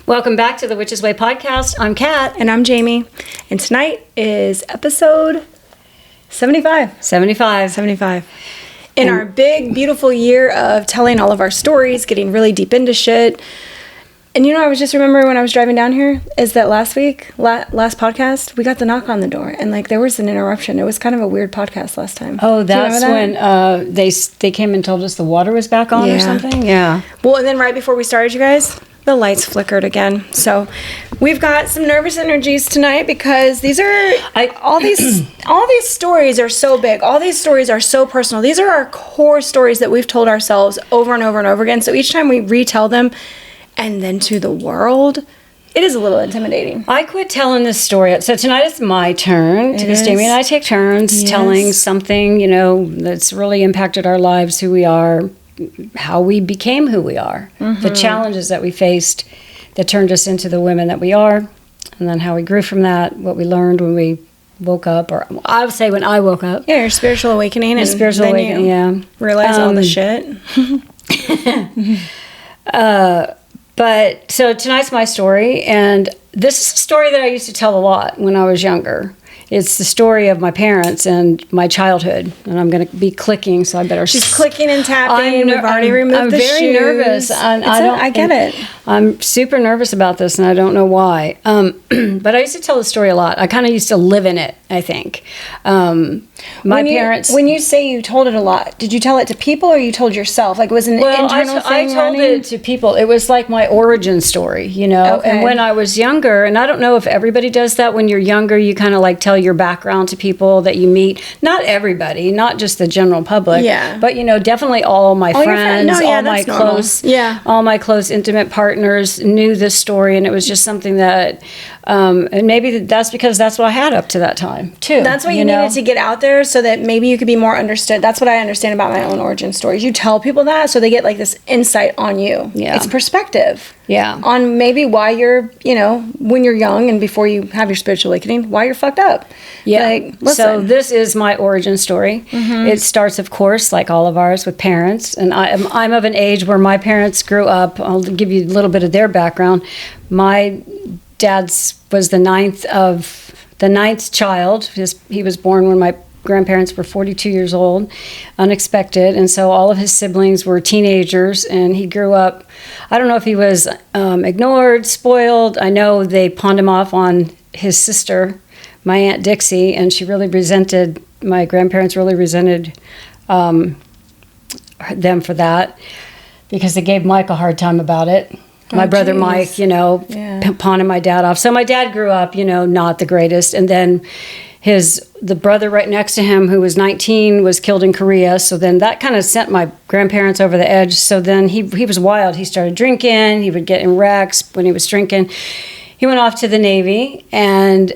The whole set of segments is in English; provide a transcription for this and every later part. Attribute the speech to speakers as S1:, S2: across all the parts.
S1: Welcome back to the Witch's Way podcast. I'm Kat.
S2: And I'm Jamie. And tonight is episode 75.
S1: 75.
S2: In our big, beautiful year of telling all of our stories, getting really deep into shit. And I was just remembering when I was driving down here, is that last week, last podcast, we got the knock on the door. And there was an interruption. It was kind of a weird podcast last time.
S1: Oh, that's when they came and told us the water was back on or something? Yeah.
S2: Well, and then right before we started, you guys, the lights flickered again. So we've got some nervous energies tonight because these are all these stories are so big. All these stories are so personal. These are our core stories that we've told ourselves over and over and over again. So each time we retell them and then to the world, it is a little intimidating.
S1: I quit telling this story. So tonight it's my turn because Jamie and I take turns telling something, that's really impacted our lives, who we are, how we became who we are, the challenges that we faced that turned us into the women that we are, and then how we grew from that, what we learned when we woke up, or I would say when I woke up.
S2: Yeah, your spiritual awakening. Realize all the shit.
S1: But so tonight's my story, and this is a story that I used to tell a lot when I was younger. It's the story of my parents and my childhood, and I'm going to be clicking, so I better.
S2: She's clicking and tapping. We've already removed the shoes.
S1: I'm very nervous.
S2: I get it.
S1: I'm super nervous about this, and I don't know why. But I used to tell the story a lot. I kind of used to live in it, I think. My parents.
S2: When you say you told it a lot, did you tell it to people or you told yourself? Like, was it an internal thing?
S1: I told it to people. It was like my origin story, Okay. And when I was younger, and I don't know if everybody does that when you're younger, you kind of like tell your background to people that you meet. Not everybody, not just the general public.
S2: Yeah.
S1: But definitely all my friends, all my close intimate partners knew this story, and it was just something that, and maybe that's because that's what I had up to that time too.
S2: That's what you needed to get out there so that maybe you could be more understood. That's what I understand about my own origin stories. You tell people that so they get like this insight on you.
S1: Yeah.
S2: It's perspective.
S1: Yeah.
S2: On maybe why you're, when you're young and before you have your spiritual awakening, why you're fucked up.
S1: Yeah.
S2: Listen.
S1: So this is my origin story. It starts, of course, like all of ours, with parents. And I'm of an age where my parents grew up. I'll give you a little bit of their background. My dad's was the ninth child. He was born when my grandparents were 42 years old, unexpected, and so all of his siblings were teenagers, and he grew up, I don't know if he was ignored, spoiled. I know they pawned him off on his sister, my Aunt Dixie, and my grandparents really resented them for that, because they gave Mike a hard time about it. My brother Mike, pawning my dad off. So my dad grew up, not the greatest. And then the brother right next to him, who was 19, was killed in Korea. So then that kind of sent my grandparents over the edge. So then he was wild. He started drinking. He would get in wrecks when he was drinking. He went off to the Navy and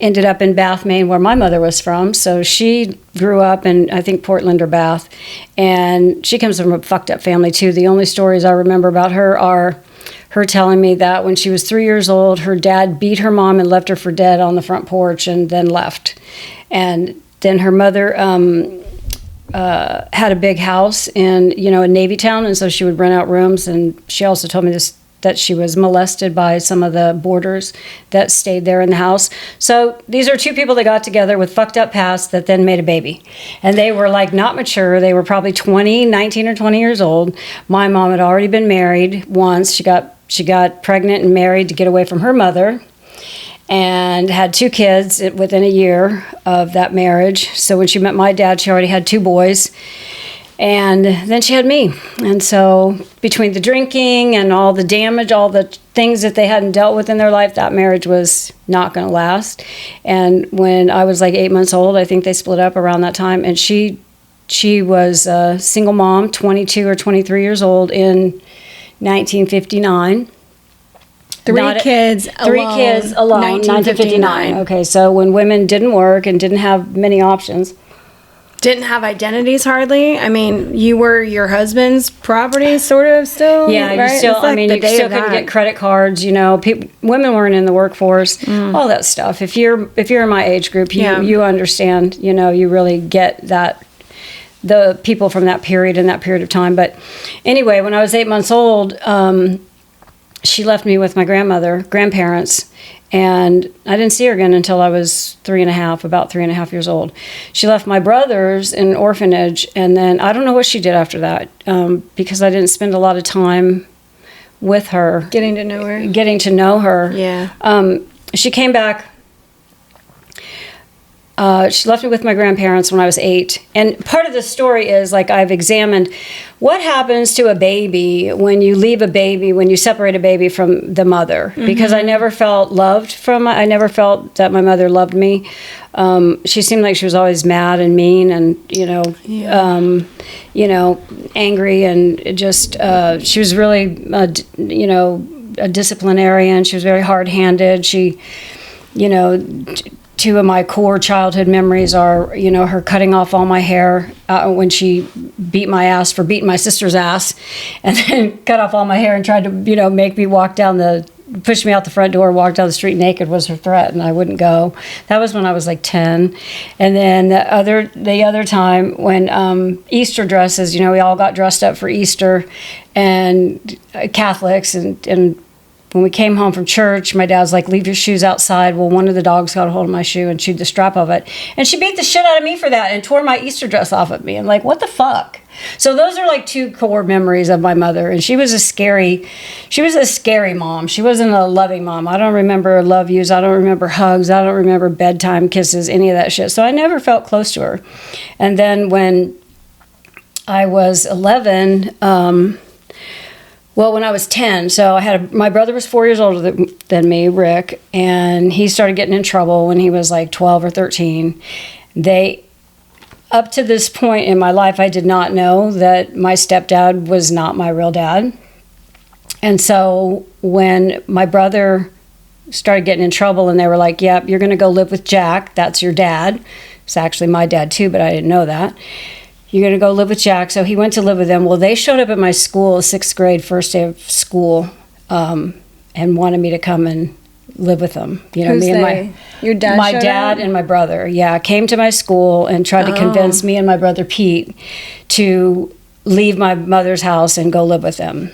S1: ended up in Bath, Maine, where my mother was from. So she grew up in, I think, Portland or Bath. And she comes from a fucked up family, too. The only stories I remember about her are her telling me that when she was 3 years old, her dad beat her mom and left her for dead on the front porch and then left. And then her mother had a big house in, a Navy town, and so she would rent out rooms. And she also told me this, that she was molested by some of the boarders that stayed there in the house. So these are two people that got together with fucked up pasts that then made a baby. And they were like not mature. They were probably 19 or 20 years old. My mom had already been married once. She got pregnant and married to get away from her mother, and had 2 kids within a year of that marriage. So when she met my dad, she already had 2 boys. And then she had me. And so between the drinking and all the damage, all the things that they hadn't dealt with in their life, that marriage was not going to last. And when I was like 8 months old, I think they split up around that time. And she was a single mom, 22 or 23 years old in 1959.
S2: Three kids alone,
S1: 1959. Okay, so when women didn't work and didn't have many options.
S2: Didn't have identities hardly. I mean, you were your husband's property, sort of, still.
S1: Yeah,
S2: right?
S1: you still couldn't get credit cards. Women weren't in the workforce. All that stuff. If you're in my age group, you understand. You really get that. The people from that period of time. But anyway, when I was 8 months old, she left me with my grandparents, and I didn't see her again until I was about 3.5 years old. She left my brothers in an orphanage, and then I don't know what she did after that, because I didn't spend a lot of time with her.
S2: Getting to know her.
S1: Yeah. She came back. She left me with my grandparents when I was 8. And part of the story is, like, I've examined what happens to a baby when you separate a baby from the mother. Mm-hmm. Because I never felt loved I never felt that my mother loved me. She seemed like she was always mad and mean and, angry, and just, she was really, a disciplinarian. She was very hard-handed. She, two of my core childhood memories are, her cutting off all my hair when she beat my ass for beating my sister's ass, and then cut off all my hair and tried to, make me push me out the front door, walk down the street naked was her threat, and I wouldn't go. That was when I was like 10. And then the other time when Easter dresses, we all got dressed up for Easter, and Catholics, and when we came home from church, my dad's like, leave your shoes outside. Well, one of the dogs got a hold of my shoe and chewed the strap of it. And she beat the shit out of me for that and tore my Easter dress off of me. I'm like, what the fuck? So those are like two core memories of my mother. And she was a scary mom. She wasn't a loving mom. I don't remember love yous. I don't remember hugs. I don't remember bedtime kisses, any of that shit. So I never felt close to her. And then when I was 11, when I was 10, so my brother was 4 years older than me, Rick, and he started getting in trouble when he was like 12 or 13. Up to this point in my life, I did not know that my stepdad was not my real dad. And so when my brother started getting in trouble and they were like, yep, you're going to go live with Jack, that's your dad. It's actually my dad too, but I didn't know that. You're going to go live with Jack. So he went to live with them. Well, they showed up at my school, 6th grade, first day of school, and wanted me to come and live with them.
S2: Who's they? Your dad?
S1: My dad and my brother, came to my school and tried to convince me and my brother Pete to leave my mother's house and go live with them.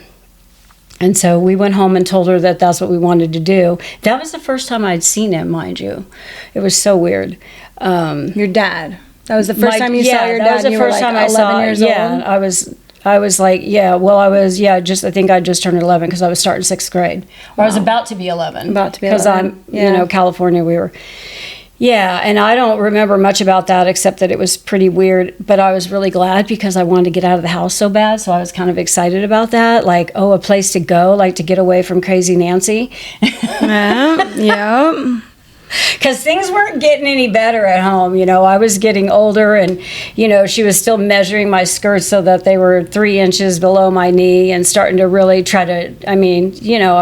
S1: And so we went home and told her that that's what we wanted to do. That was the first time I'd seen him, mind you. It was so weird.
S2: Your dad? That was the first time you saw your dad.
S1: That was the first time I saw
S2: 11 years old?
S1: Yeah, I was like, I think I just turned 11 because I was starting 6th grade. Or I was about to be 11. Because I'm, California, we were. Yeah, and I don't remember much about that except that it was pretty weird. But I was really glad because I wanted to get out of the house so bad. So I was kind of excited about that. Like, a place to go, like to get away from crazy Nancy.
S2: Yeah.
S1: Because things weren't getting any better at home. I was getting older, and she was still measuring my skirts so that they were 3 inches below my knee, and starting to really try to, I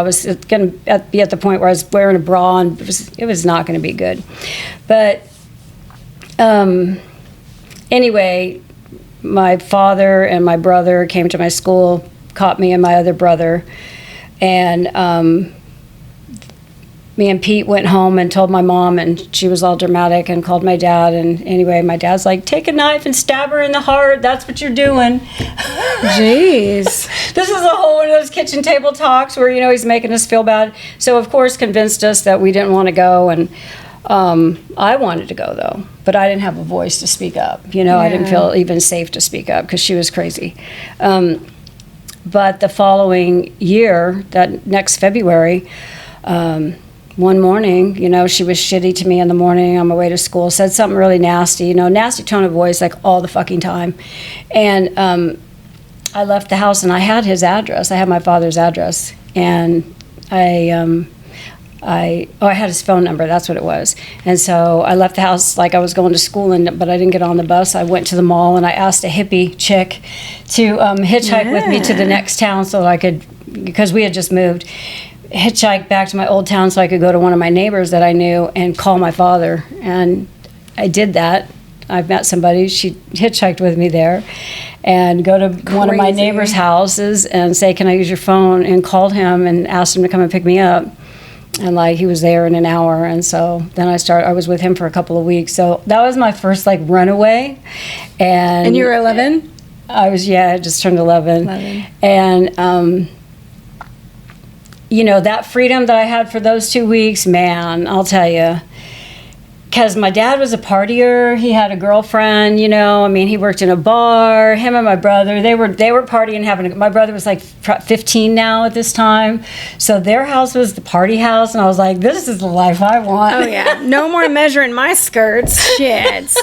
S1: was going to be at the point where I was wearing a bra, and it was not going to be good. But anyway, my father and my brother came to my school, caught me and my other brother, and me and Pete went home and told my mom, and she was all dramatic and called my dad. And anyway, my dad's like, take a knife and stab her in the heart. That's what you're doing.
S2: Jeez.
S1: This is a whole one of those kitchen table talks where, he's making us feel bad. So, of course, convinced us that we didn't want to go. And I wanted to go, though. But I didn't have a voice to speak up. I didn't feel even safe to speak up because she was crazy. But the following year, that next February, one morning, she was shitty to me in the morning on my way to school, said something really nasty, nasty tone of voice, like all the fucking time. And I left the house and I had his address. I had my father's address. And I had his phone number, that's what it was. And so I left the house like I was going to school, but I didn't get on the bus. I went to the mall and I asked a hippie chick to hitchhike with me to the next town so that I could, because we had just moved, hitchhike back to my old town so I could go to one of my neighbors that I knew and call my father. And I did that. I met somebody, she hitchhiked with me there, and go to one of my neighbor's houses and say, can I use your phone? And called him and asked him to come and pick me up. And he was there in an hour. And so then I was with him for a couple of weeks. So that was my first runaway. And
S2: you were 11?
S1: I just turned 11. And that freedom that I had for those 2 weeks, man, I'll tell you. Because my dad was a partier. He had a girlfriend, he worked in a bar. Him and my brother, they were partying, my brother was like 15 now at this time. So their house was the party house. And I was like, this is the life I want.
S2: Oh, yeah. No more measuring my skirts. Shit.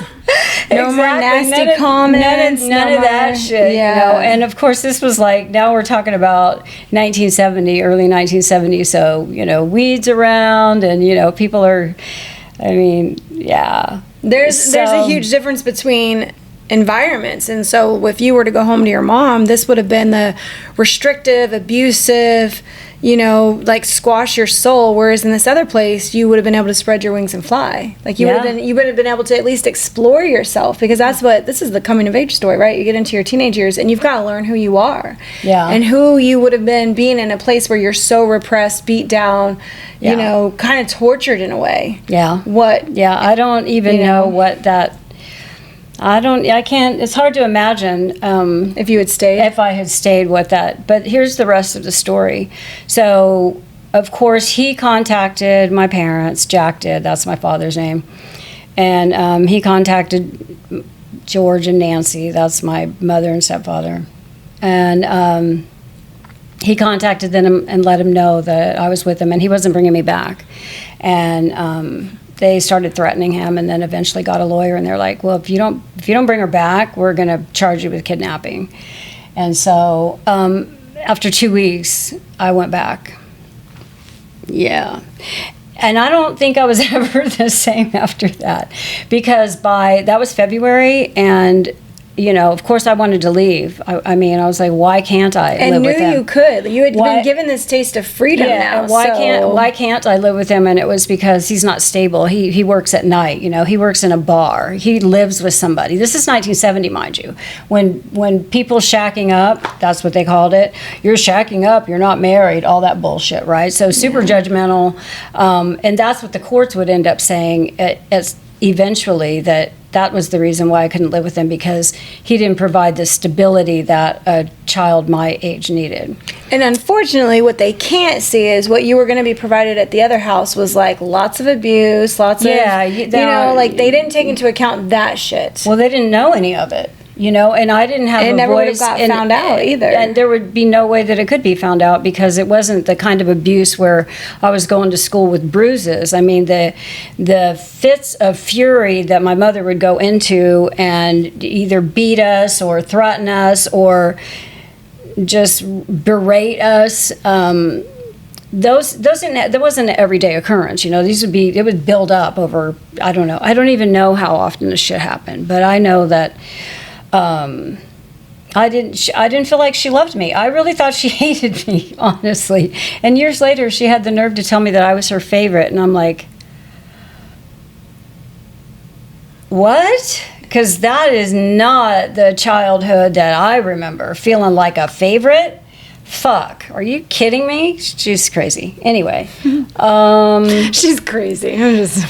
S2: No more nasty comments.
S1: None of that shit, And of course, this was like, now we're talking about 1970, early 1970. So, weeds around and, people are...
S2: There's a huge difference between environments. And so if you were to go home to your mom, this would have been the restrictive, abusive, like squash your soul. Whereas in this other place, you would have been able to spread your wings and fly. Like you would have been able to at least explore yourself, because this is the coming of age story, right? You get into your teenage years and you've got to learn who you are. Yeah. And who you would have been being in a place where you're so repressed, beat down, kind of tortured in a way.
S1: Yeah. I don't even know what that... I can't, it's hard to imagine
S2: if you had stayed.
S1: If I had stayed with that. But here's the rest of the story. So, of course, he contacted my parents. Jack did. That's my father's name. And he contacted George and Nancy. That's my mother and stepfather. And he contacted them and let him know that I was with him, and he wasn't bringing me back. And they started threatening him, and then eventually got a lawyer, and they're like, well, if you don't bring her back, we're going to charge you with kidnapping. And so after 2 weeks, I went back. Yeah. And I don't think I was ever the same after that, because that was February, and of course I wanted to leave. I was like, why can't I live with him?
S2: And knew you could. You had been given this taste of freedom now.
S1: Why can't I live with him? And it was because he's not stable. He works at night. He works in a bar. He lives with somebody. This is 1970, mind you. When people shacking up, that's what they called it. You're shacking up. You're not married. All that bullshit, right? So super judgmental. And that's what the courts would end up saying eventually, that was the reason why I couldn't live with him, because he didn't provide the stability that a child my age needed.
S2: And unfortunately, what they can't see is what you were going to be provided at the other house was like lots of abuse, like they didn't take into account that shit.
S1: Well, they didn't know any of it. And I didn't have a voice. It never would have got
S2: found out either.
S1: And there would be no way that it could be found out, because it wasn't the kind of abuse where I was going to school with bruises. I mean, the fits of fury that my mother would go into and either beat us or threaten us or just berate us, that wasn't an everyday occurrence. It would build up over, I don't know. I don't even know how often this shit happened, but I know that I didn't feel like she loved me. I really thought she hated me, honestly. And years later, she had the nerve to tell me that I was her favorite, and I'm like, what? Because that is not the childhood that I remember, feeling like a favorite. Fuck, are you kidding me? She's crazy. Anyway.
S2: She's crazy. I'm just...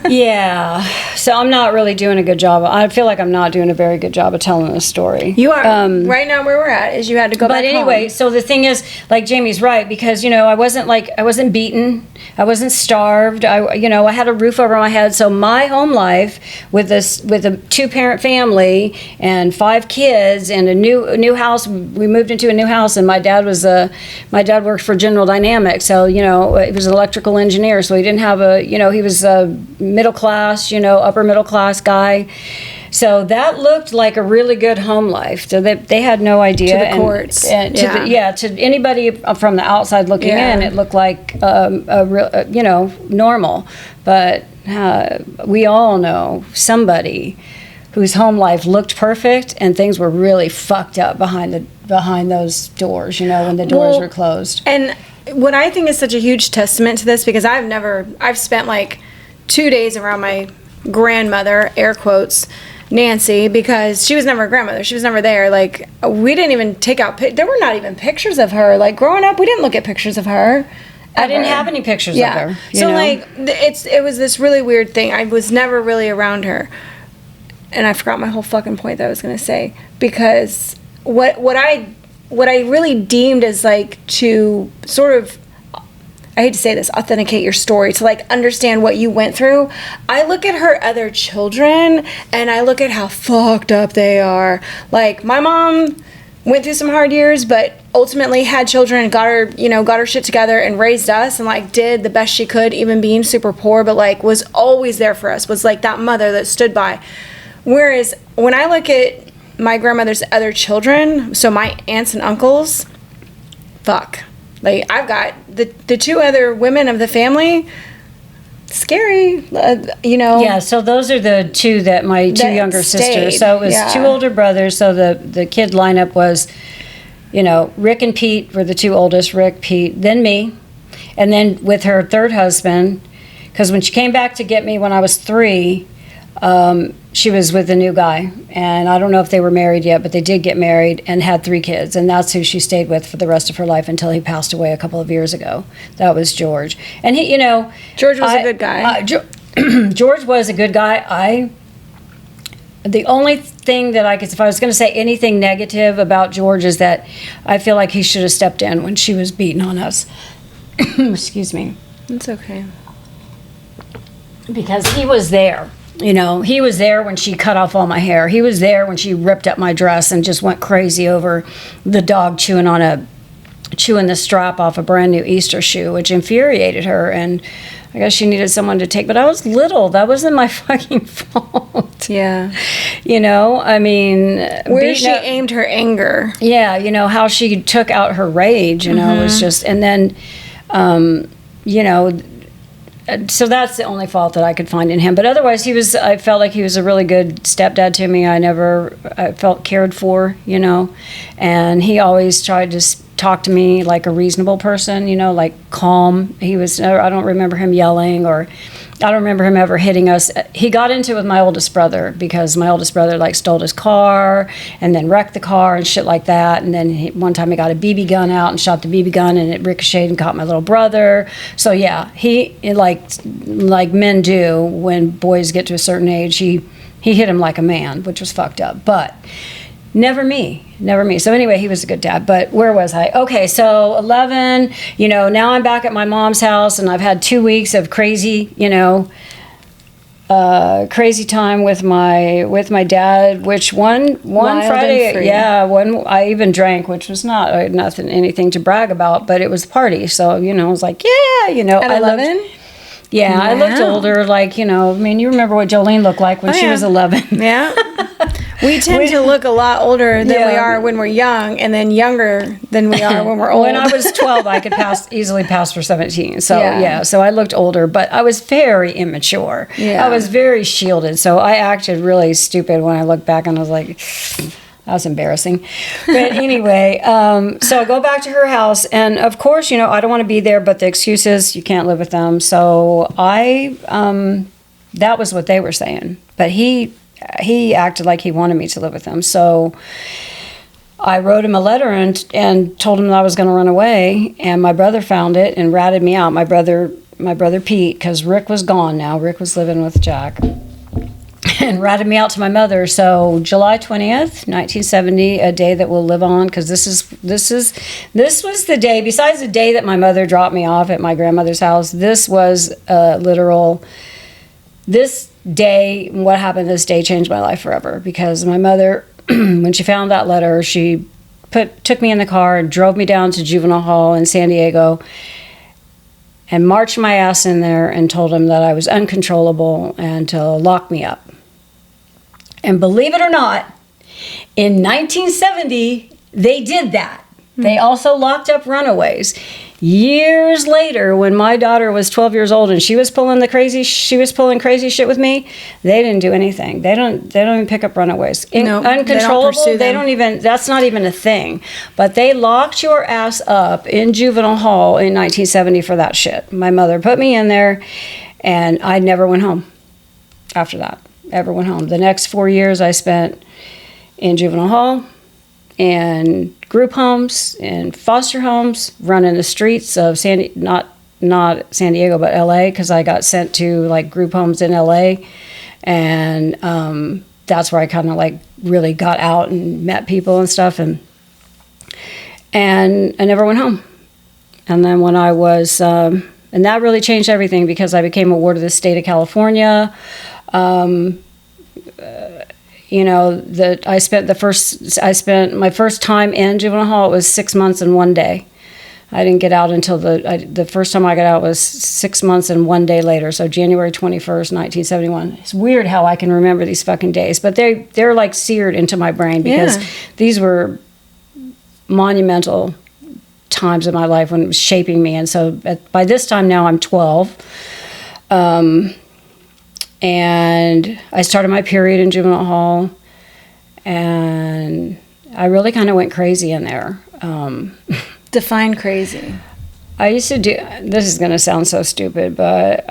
S1: Yeah. So I'm not really doing a good job. I feel like I'm not doing a very good job of telling this story.
S2: You are. Right now where we're at is you had to go back home.
S1: But anyway, so the thing is, like Jamie's right, because, I wasn't beaten. I wasn't starved. I had a roof over my head. So my home life with a 2-parent family and 5 kids and a new house, we moved into a new house, and my dad worked for General Dynamics, so he was an electrical engineer, so he didn't have he was a middle class, upper middle class guy. So that looked like a really good home life. So they had no idea.
S2: To the courts.
S1: To anybody from the outside looking in, it looked like a real, normal. But we all know somebody whose home life looked perfect and things were really fucked up behind those doors, when the doors were closed.
S2: And what I think is such a huge testament to this, because I've spent like 2 days around my grandmother, air quotes, Nancy, because she was never a grandmother. She was never there. Like, we didn't even take out, there were not even pictures of her. Like, growing up, we didn't look at pictures of her.
S1: I didn't have any pictures of her.
S2: So, like, it was this really weird thing. I was never really around her. And I forgot my whole fucking point that I was going to say, because what I really deemed as like to sort of I hate to say this, authenticate your story, to like understand what you went through. I look at her other children and I look at how fucked up they are. Like, my mom went through some hard years, but ultimately had children and got her shit together and raised us and like did the best she could, even being super poor, but like was always there for us, was like that mother that stood by. Whereas when I look at my grandmother's other children, so my aunts and uncles, fuck. Like, I've got the two other women of the family, scary,
S1: Yeah, so those are the two that my two younger sisters. So it was two older brothers. So the kid lineup was, Rick and Pete were the two oldest. Rick, Pete, then me. And then with her third husband, because when she came back to get me when I was 3, she was with a new guy. And I don't know if they were married yet, but they did get married and had 3 kids. And that's who she stayed with for the rest of her life until he passed away a couple of years ago. That was George. And he,
S2: George was a good guy.
S1: George was a good guy. The only thing that if I was going to say anything negative about George, is that I feel like he should have stepped in when she was beating on us. Excuse me.
S2: It's okay.
S1: Because he was there. He was there when she cut off all my hair. He was there when she ripped up my dress and just went crazy over the dog chewing the strap off a brand new Easter shoe, which infuriated her. And I guess she needed someone to take, but I was little. That wasn't my fucking fault.
S2: Yeah.
S1: I mean,
S2: where she aimed her anger.
S1: Yeah. How she took out her rage, was just, and then, so that's the only fault that I could find in him. But otherwise, I felt like he was a really good stepdad to me. I felt cared for, and he always tried to talk to me like a reasonable person, like calm. I don't remember him yelling, or I don't remember him ever hitting us. He got into it with my oldest brother because my oldest brother stole his car and then wrecked the car and shit like that. And then one time he got a BB gun out and shot the BB gun, and it ricocheted and caught my little brother. So yeah, he like men do when boys get to a certain age. He hit him like a man, which was fucked up. But never me. So anyway, he was a good dad. But where was I? Okay, so 11, now I'm back at my mom's house, and I've had 2 weeks of crazy, crazy time with my dad, which one Friday, one I even drank, which was not anything to brag about, but it was a party. So, I was like, yeah,
S2: At 11?
S1: Yeah, wow. I looked older, you remember what Jolene looked like when she was 11.
S2: Yeah. We tend to look a lot older than we are when we're young, and then younger than we are when we're old.
S1: When I was 12, I could easily pass for 17. So, so I looked older, but I was very immature. Yeah. I was very shielded, so I acted really stupid when I look back, and I was like, that was embarrassing. But anyway, so I go back to her house, and of course, I don't want to be there, but the excuse is you can't live with them. So that was what they were saying. But he acted like he wanted me to live with him. So I wrote him a letter and told him that I was going to run away, and my brother found it and ratted me out. My brother Pete, because Rick was gone now. Rick was living with Jack. And ratted me out to my mother. So July 20th, 1970, a day that will live on, because this was the day, besides the day that my mother dropped me off at my grandmother's house, this was this day, what happened this day changed my life forever, because my mother, when she found that letter, she took me in the car and drove me down to juvenile hall in San Diego and marched my ass in there and told him that I was uncontrollable and to lock me up. And believe it or not, in 1970, they did that. They also locked up runaways. Years later, when my daughter was 12 years old and she was pulling crazy shit with me, they didn't do anything. They don't even pick up runaways. Uncontrollable, they don't even, that's not even a thing. But they locked your ass up in juvenile hall in 1970 for that shit. My mother put me in there, and I never went home after that. Ever went home. The next 4 years I spent in juvenile hall and group homes and foster homes, running the streets of not San Diego, but LA, because I got sent to group homes in LA, and that's where I kind of really got out and met people and stuff, and I never went home. And then when I was, and that really changed everything because I became a ward of the state of California. I spent my first time in juvenile hall, it was 6 months and 1 day. I didn't get out until the first time I got out was 6 months and 1 day later. So January 21st, 1971. It's weird how I can remember these fucking days, but they're like seared into my brain because these were monumental times in my life when it was shaping me. And so by this time now I'm 12. And I started my period in juvenile hall, and I really kind of went crazy in there.
S2: Define crazy.
S1: I used to do, this is going to sound so stupid, but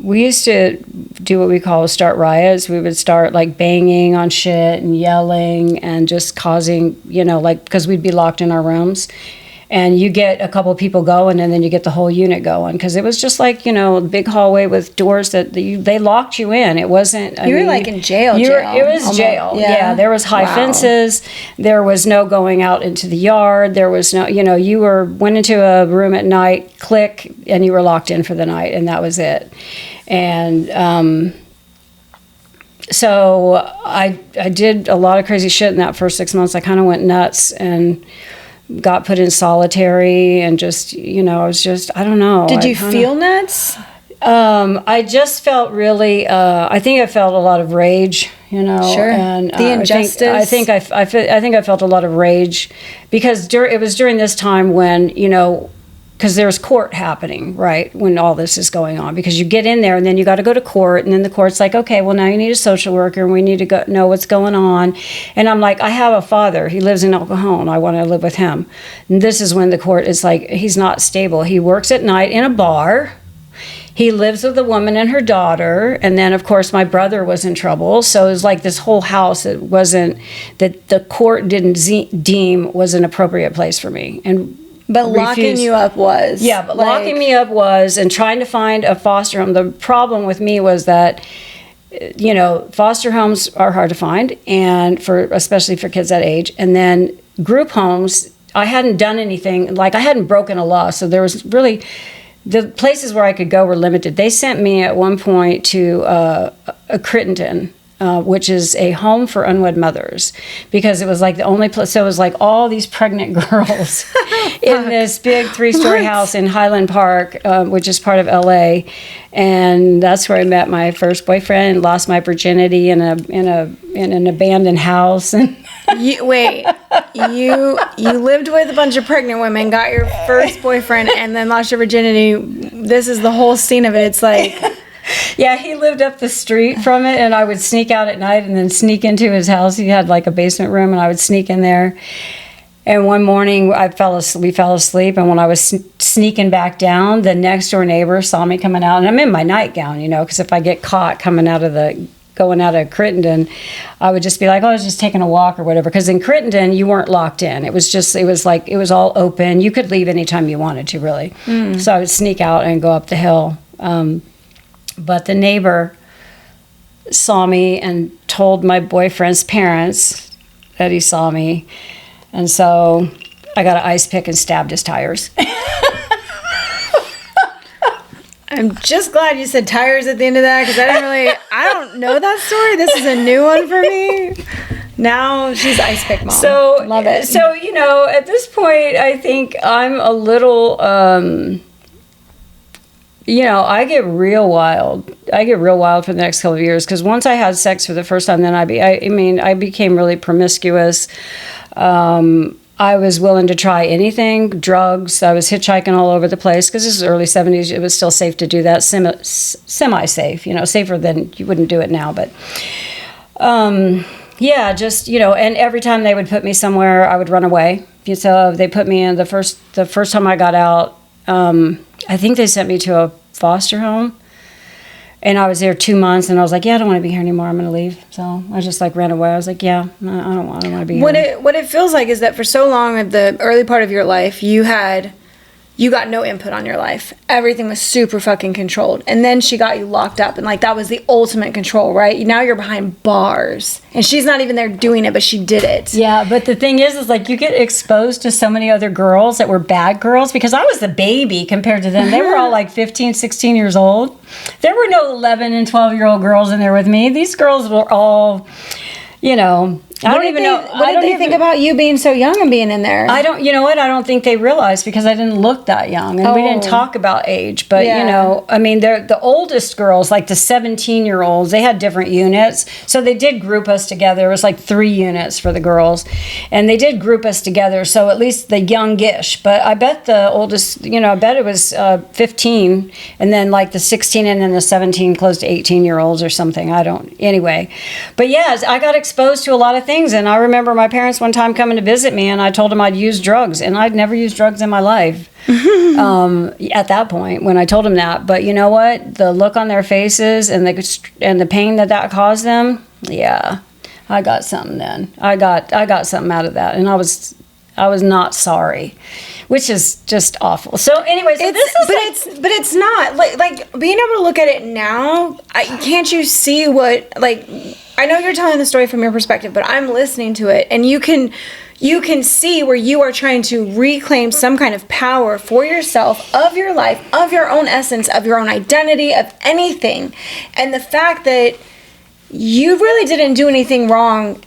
S1: we used to do what we call start riots. We would start like banging on shit and yelling and just causing, because we'd be locked in our rooms. And you get a couple of people going, and then you get the whole unit going. Because it was just like, a big hallway with doors that they locked you in. It wasn't...
S2: You were like in jail.
S1: It was almost. Jail. Yeah. There was high fences. There was no going out into the yard. There was no... you went into a room at night, click, and you were locked in for the night. And that was it. And... so I did a lot of crazy shit in that first 6 months. I kind of went nuts and... got put in solitary and just, I was just, I don't know.
S2: Did you feel nuts?
S1: I just felt really, I think I felt a lot of rage,
S2: Sure.
S1: And
S2: the injustice.
S1: I think I felt a lot of rage because it was during this time when, because there's court happening, right, when all this is going on. Because you get in there and then you got to go to court, and then the court's like, okay, well, now you need a social worker and we need to know what's going on. And I'm like, I have a father. He lives in El Cajon. I want to live with him. And this is when the court is like, he's not stable. He works at night in a bar. He lives with a woman and her daughter. And then, of course, my brother was in trouble. So it was like this whole house that the court didn't deem was an appropriate place for me.
S2: But locking you up was.
S1: Yeah, but locking me up was, and trying to find a foster home. The problem with me was that, foster homes are hard to find, and especially for kids that age. And then group homes, I hadn't done anything, like I hadn't broken a law. So there was really, the places where I could go were limited. They sent me at one point to a Crittenden, which is a home for unwed mothers, because it was like the only place. So it was like all these pregnant girls in this big 3-story house in Highland Park, which is part of LA. And that's where I met my first boyfriend, lost my virginity in an abandoned house. And
S2: you lived with a bunch of pregnant women, got your first boyfriend, and then lost your virginity. This is the whole scene of it. It's like...
S1: Yeah, he lived up the street from it, and I would sneak out at night and then sneak into his house. He had like a basement room, and I would sneak in there. And one morning, we fell asleep, and when I was sneaking back down, the next door neighbor saw me coming out, and I'm in my nightgown, because if I get caught going out of Crittenden, I would just be like, oh, I was just taking a walk or whatever. Because in Crittenden, you weren't locked in. It was all open. You could leave anytime you wanted to, really. So I would sneak out and go up the hill. But the neighbor saw me and told my boyfriend's parents that he saw me. And so I got an ice pick and stabbed his tires.
S2: I'm just glad you said tires at the end of that, because I don't know that story. This is a new one for me. Now she's ice pick mom.
S1: So,
S2: love it.
S1: So, at this point, I think I'm a little... I get real wild. For the next couple of years, because once I had sex for the first time, then I became really promiscuous. I was willing to try anything, drugs. I was hitchhiking all over the place, because this is early 70s. It was still safe to do that, semi-safe, safer than you wouldn't do it now. But and every time they would put me somewhere, I would run away. So they put me in the first time I got out. I think they sent me to a foster home, and I was there 2 months, and I was like, yeah, I don't want to be here anymore. I'm going to leave. So I just ran away. I was like, yeah, I don't want to be here.
S2: What it feels like is that for so long, at the early part of your life, you had you got no input on your life. Everything was super fucking controlled. And then she got you locked up, and like that was the ultimate control, right? Now you're behind bars, and she's not even there doing it, but she did it.
S1: Yeah, but the thing is like you get exposed to so many other girls that were bad girls, because I was the baby compared to them. They were all like 15, 16 years old. There were no 11 and 12-year-old girls in there with me. These girls were all, you know,
S2: What did they think about you being so young and being in there?
S1: You know what? I don't think they realized, because I didn't look that young, and we didn't talk about age. But, you know, I mean, the oldest girls, like the 17-year-olds, they had different units. So they did group us together. It was like 3 units for the girls. And they did group us together. So at least the youngish. But I bet the oldest, you know, I bet it was 15. And then like the 16 and then the 17, close to 18-year-olds or something. Anyway. But yes, I got exposed to a lot of things. And I remember my parents one time coming to visit me, and I told them I'd used drugs, and I'd never used drugs in my life at that point when I told them that. But you know what? The look on their faces and the pain that caused them, yeah, I got something then. I got something out of that, and I was not sorry, which is just awful. So anyway,
S2: it's not like being able to look at it now. Can't you see what, like, I know you're telling the story from your perspective, but I'm listening to it, and you can see where you are trying to reclaim some kind of power for yourself, of your life, of your own essence, of your own identity, of anything. And the fact that you really didn't do anything wrong.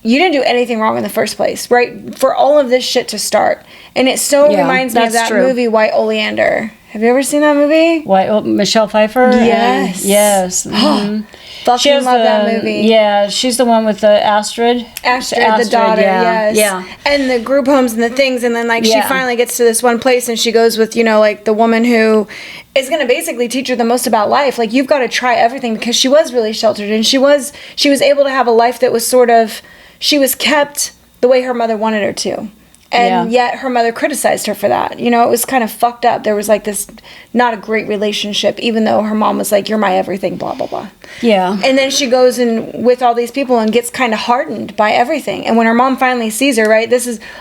S2: You didn't do anything wrong in the first place, right? For all of this shit to start. And it reminds me of that movie, White Oleander. Have you ever seen that movie?
S1: Michelle Pfeiffer?
S2: Yes.
S1: Yes. Mm-hmm.
S2: Fucking love that movie.
S1: Yeah, she's the one with the Astrid.
S2: Astrid, the daughter, yes.
S1: Yeah.
S2: And the group homes and the things, and then like she finally gets to this one place, and she goes with, you know, like the woman who is going to basically teach her the most about life. Like, you've got to try everything, because she was really sheltered, and she was able to have a life that was sort of, she was kept the way her mother wanted her to. And yet her mother criticized her for that. You know, it was kind of fucked up. There was like this not a great relationship, even though her mom was like, you're my everything, blah, blah, blah. Yeah. And then she goes in with all these people and gets kind of hardened by everything. And when her mom finally sees her, right,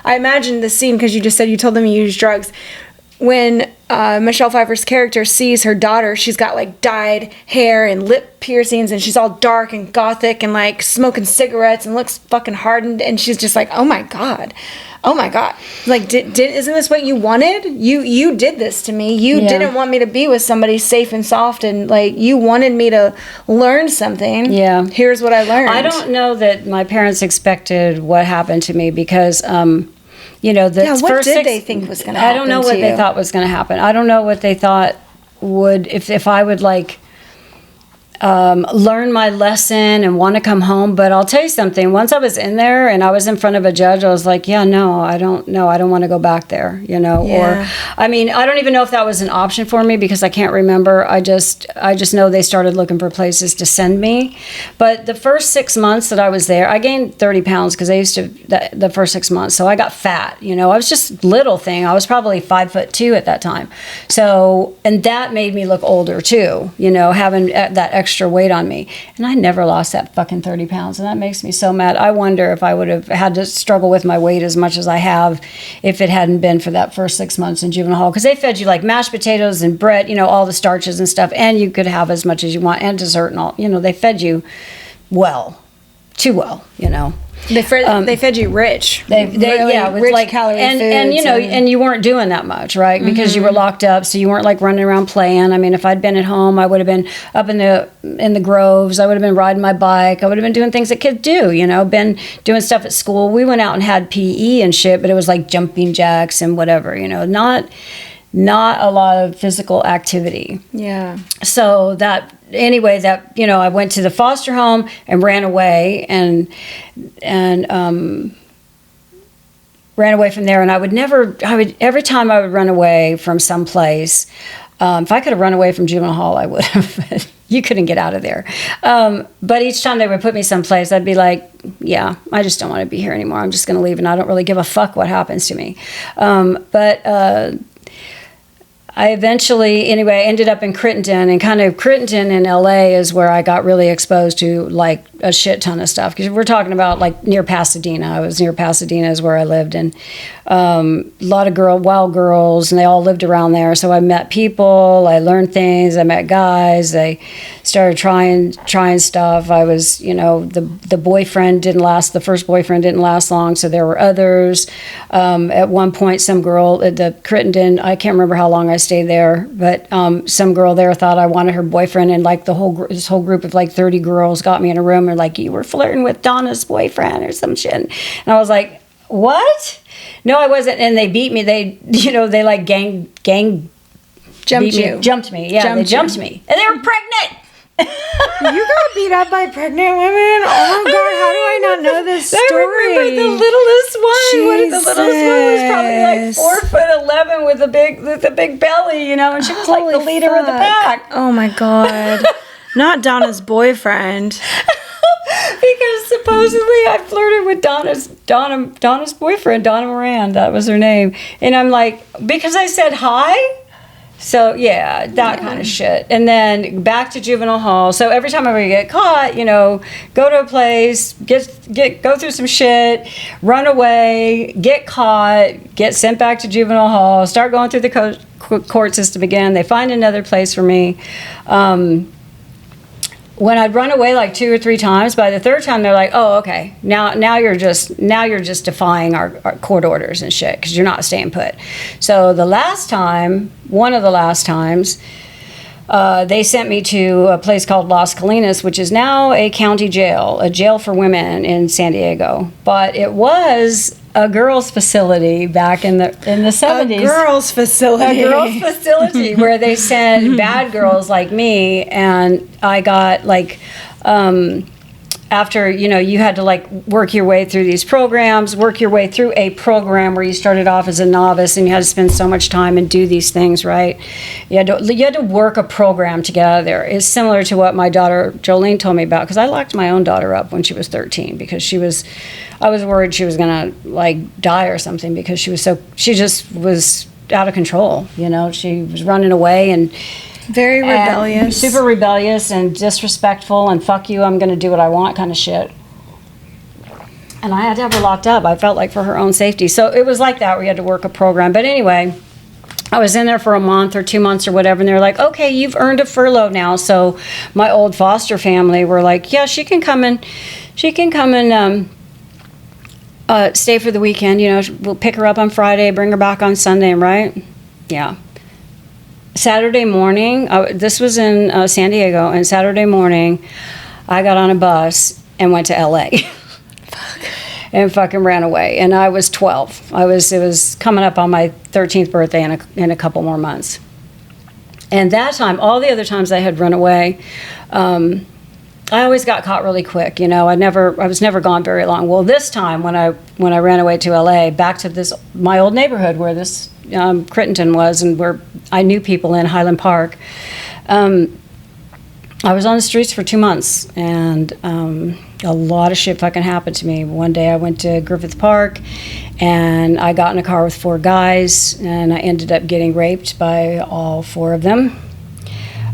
S2: I imagine the scene, because you just said you told them you used drugs. When Michelle Pfeiffer's character sees her daughter, she's got like dyed hair and lip piercings, and she's all dark and gothic and like smoking cigarettes and looks fucking hardened, and she's just like, oh my god, like, isn't this what you wanted? You did this to me. You didn't want me to be with somebody safe and soft, and like, you wanted me to learn something. Yeah, here's what I learned.
S1: I don't know that my parents expected what happened to me, because you know,
S2: what did they think was going to happen?
S1: I don't know what they thought was going to happen. I don't know what they thought would, if I would like learn my lesson and want to come home. But I'll tell you something, once I was in there and I was in front of a judge, I was like, I don't want to go back there, you know. Or I mean, I don't even know if that was an option for me, because I can't remember. I just know they started looking for places to send me. But the first 6 months that I was there, I gained 30 pounds, because I used to, the first 6 months, so I got fat, you know. I was just little thing. I was probably 5'2" at that time. So, and that made me look older too, you know, having that extra weight on me. And I never lost that fucking 30 pounds, and that makes me so mad. I wonder if I would have had to struggle with my weight as much as I have if it hadn't been for that first 6 months in juvenile hall, because they fed you like mashed potatoes and bread, you know, all the starches and stuff, and you could have as much as you want, and dessert and all, you know. They fed you too well, you know.
S2: They fed you rich.
S1: With
S2: rich
S1: like
S2: calorie foods,
S1: and you know, and you weren't doing that much, right? Because you were locked up, so you weren't like running around playing. I mean, if I'd been at home, I would have been up in the groves. I would have been riding my bike. I would have been doing things that kids do, you know. Been doing stuff at school. We went out and had PE and shit, but it was like jumping jacks and whatever, you know. Not a lot of physical activity. Yeah. So anyway, you know, I went to the foster home and ran away and ran away from there. And every time I would run away from someplace, if I could have run away from juvenile hall, I would have. You couldn't get out of there. But each time they would put me someplace, I'd be like, yeah, I just don't want to be here anymore. I'm just going to leave, and I don't really give a fuck what happens to me. I eventually, anyway, ended up in Crittenden, and kind of Crittenden in LA is where I got really exposed to like a shit ton of stuff, because we're talking about like near Pasadena. I was near Pasadena is where I lived, and a lot of wild girls, and they all lived around there. So I met people, I learned things, I met guys, I started trying stuff. I was, the boyfriend didn't last, the first boyfriend didn't last long, so there were others. At one point, some girl at the Crittenden, I can't remember how long I stayed there, but some girl there thought I wanted her boyfriend, and like this whole group of like 30 girls got me in a room and like, you were flirting with Donna's boyfriend or some shit. And I was like, what? No, I wasn't. And they beat me. They like gang jumped me. Yeah, they jumped me. And they were pregnant.
S2: You got beat up by pregnant women? Oh my God, how do I not know this story?
S1: I remember the littlest one. The littlest one was probably like 4'11" with a big belly, and she was like the leader of the pack.
S2: Oh my God. Not Donna's boyfriend.
S1: Because supposedly I flirted with Donna's boyfriend, Donna Moran. That was her name. And I'm like, because I said hi? So, yeah, that kind of shit. And then back to juvenile hall. So every time I would get caught, go to a place, go through some shit, run away, get caught, get sent back to juvenile hall, start going through the court system again. They find another place for me. When I'd run away like 2 or 3 times, by the third time they're like, "Oh, okay, now you're just defying our court orders and shit because you're not staying put." So one of the last times, they sent me to a place called Las Colinas, which is now a county jail, a jail for women in San Diego. But it was a girls' facility back in the 70s.
S2: A girls' facility
S1: Where they sent bad girls like me, and I got like after you had to like work your way through these programs, work your way through a program where you started off as a novice and you had to spend so much time and do these things, right? You had to work a program to get out of there. It's similar to what my daughter Jolene told me about, because I locked my own daughter up when she was 13 because I was worried she was gonna like die or something, because she just was out of control. She was running away and
S2: very rebellious,
S1: super rebellious and disrespectful, and fuck you, I'm gonna do what I want kind of shit. And I had to have her locked up. I felt like for her own safety. So it was like that. We had to work a program. But anyway, I was in there for a month or 2 months or whatever, and they're like, "Okay, you've earned a furlough now." So my old foster family were like, "Yeah, she can come and stay for the weekend. We'll pick her up on Friday, bring her back on Sunday, right?" Yeah. Saturday morning, this was in San Diego, and Saturday morning, I got on a bus and went to LA. And fucking ran away. And I was 12. It was coming up on my 13th birthday in a couple more months. And that time, all the other times I had run away, I always got caught really quick. I was never gone very long. Well, this time when I ran away to LA, back to my old neighborhood where this Crittenden was, and where I knew people in Highland Park, I was on the streets for 2 months, and a lot of shit fucking happened to me. One day I went to Griffith Park, and I got in a car with 4 guys, and I ended up getting raped by all 4 of them.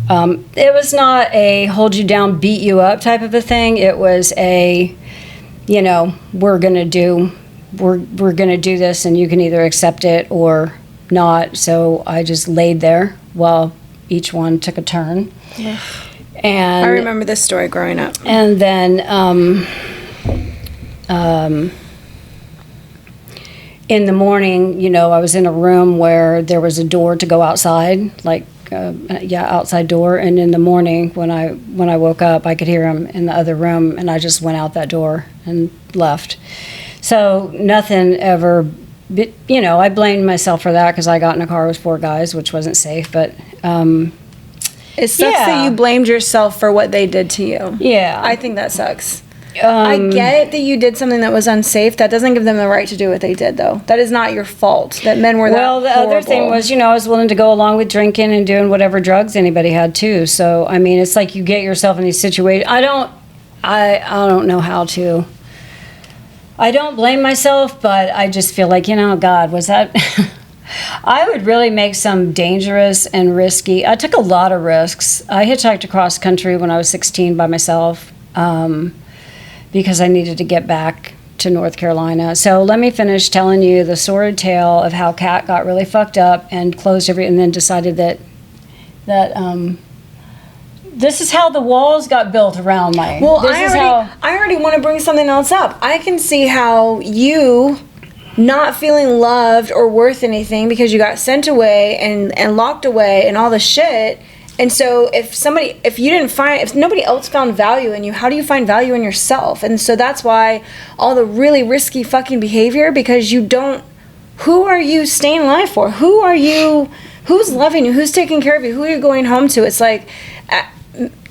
S1: It was not a hold you down, beat you up type of a thing. It was a, we're gonna do this, and you can either accept it or not. So I just laid there while each one took a turn. Yeah. And
S2: I remember this story growing up.
S1: And then in the morning, I was in a room where there was a door to go outside, outside door. And in the morning, when I woke up, I could hear him in the other room, and I just went out that door and left. So nothing ever, I blamed myself for that because I got in a car with 4 guys, which wasn't safe. But
S2: it sucks that you blamed yourself for what they did to you.
S1: Yeah,
S2: I think that sucks. I get that you did something that was unsafe. That doesn't give them the right to do what they did, though. That is not your fault that men were that horrible.
S1: Well, the other thing was, I was willing to go along with drinking and doing whatever drugs anybody had, too. So, I mean, it's like you get yourself in these situations. I don't know how to. I don't blame myself, but I just feel like, God, was that... I would really make some dangerous and risky... I took a lot of risks. I hitchhiked across country when I was 16 by myself. because I needed to get back to North Carolina. So let me finish telling you the sordid tale of how Kat got really fucked up and closed and then decided that this is how the walls got built around my.
S2: Well, I already want to bring something else up. I can see how you not feeling loved or worth anything because you got sent away and locked away and all the shit. And so if nobody else found value in you, how do you find value in yourself? And so that's why all the really risky fucking behavior, because who are you staying alive for? Who's loving you? Who's taking care of you? Who are you going home to? It's like,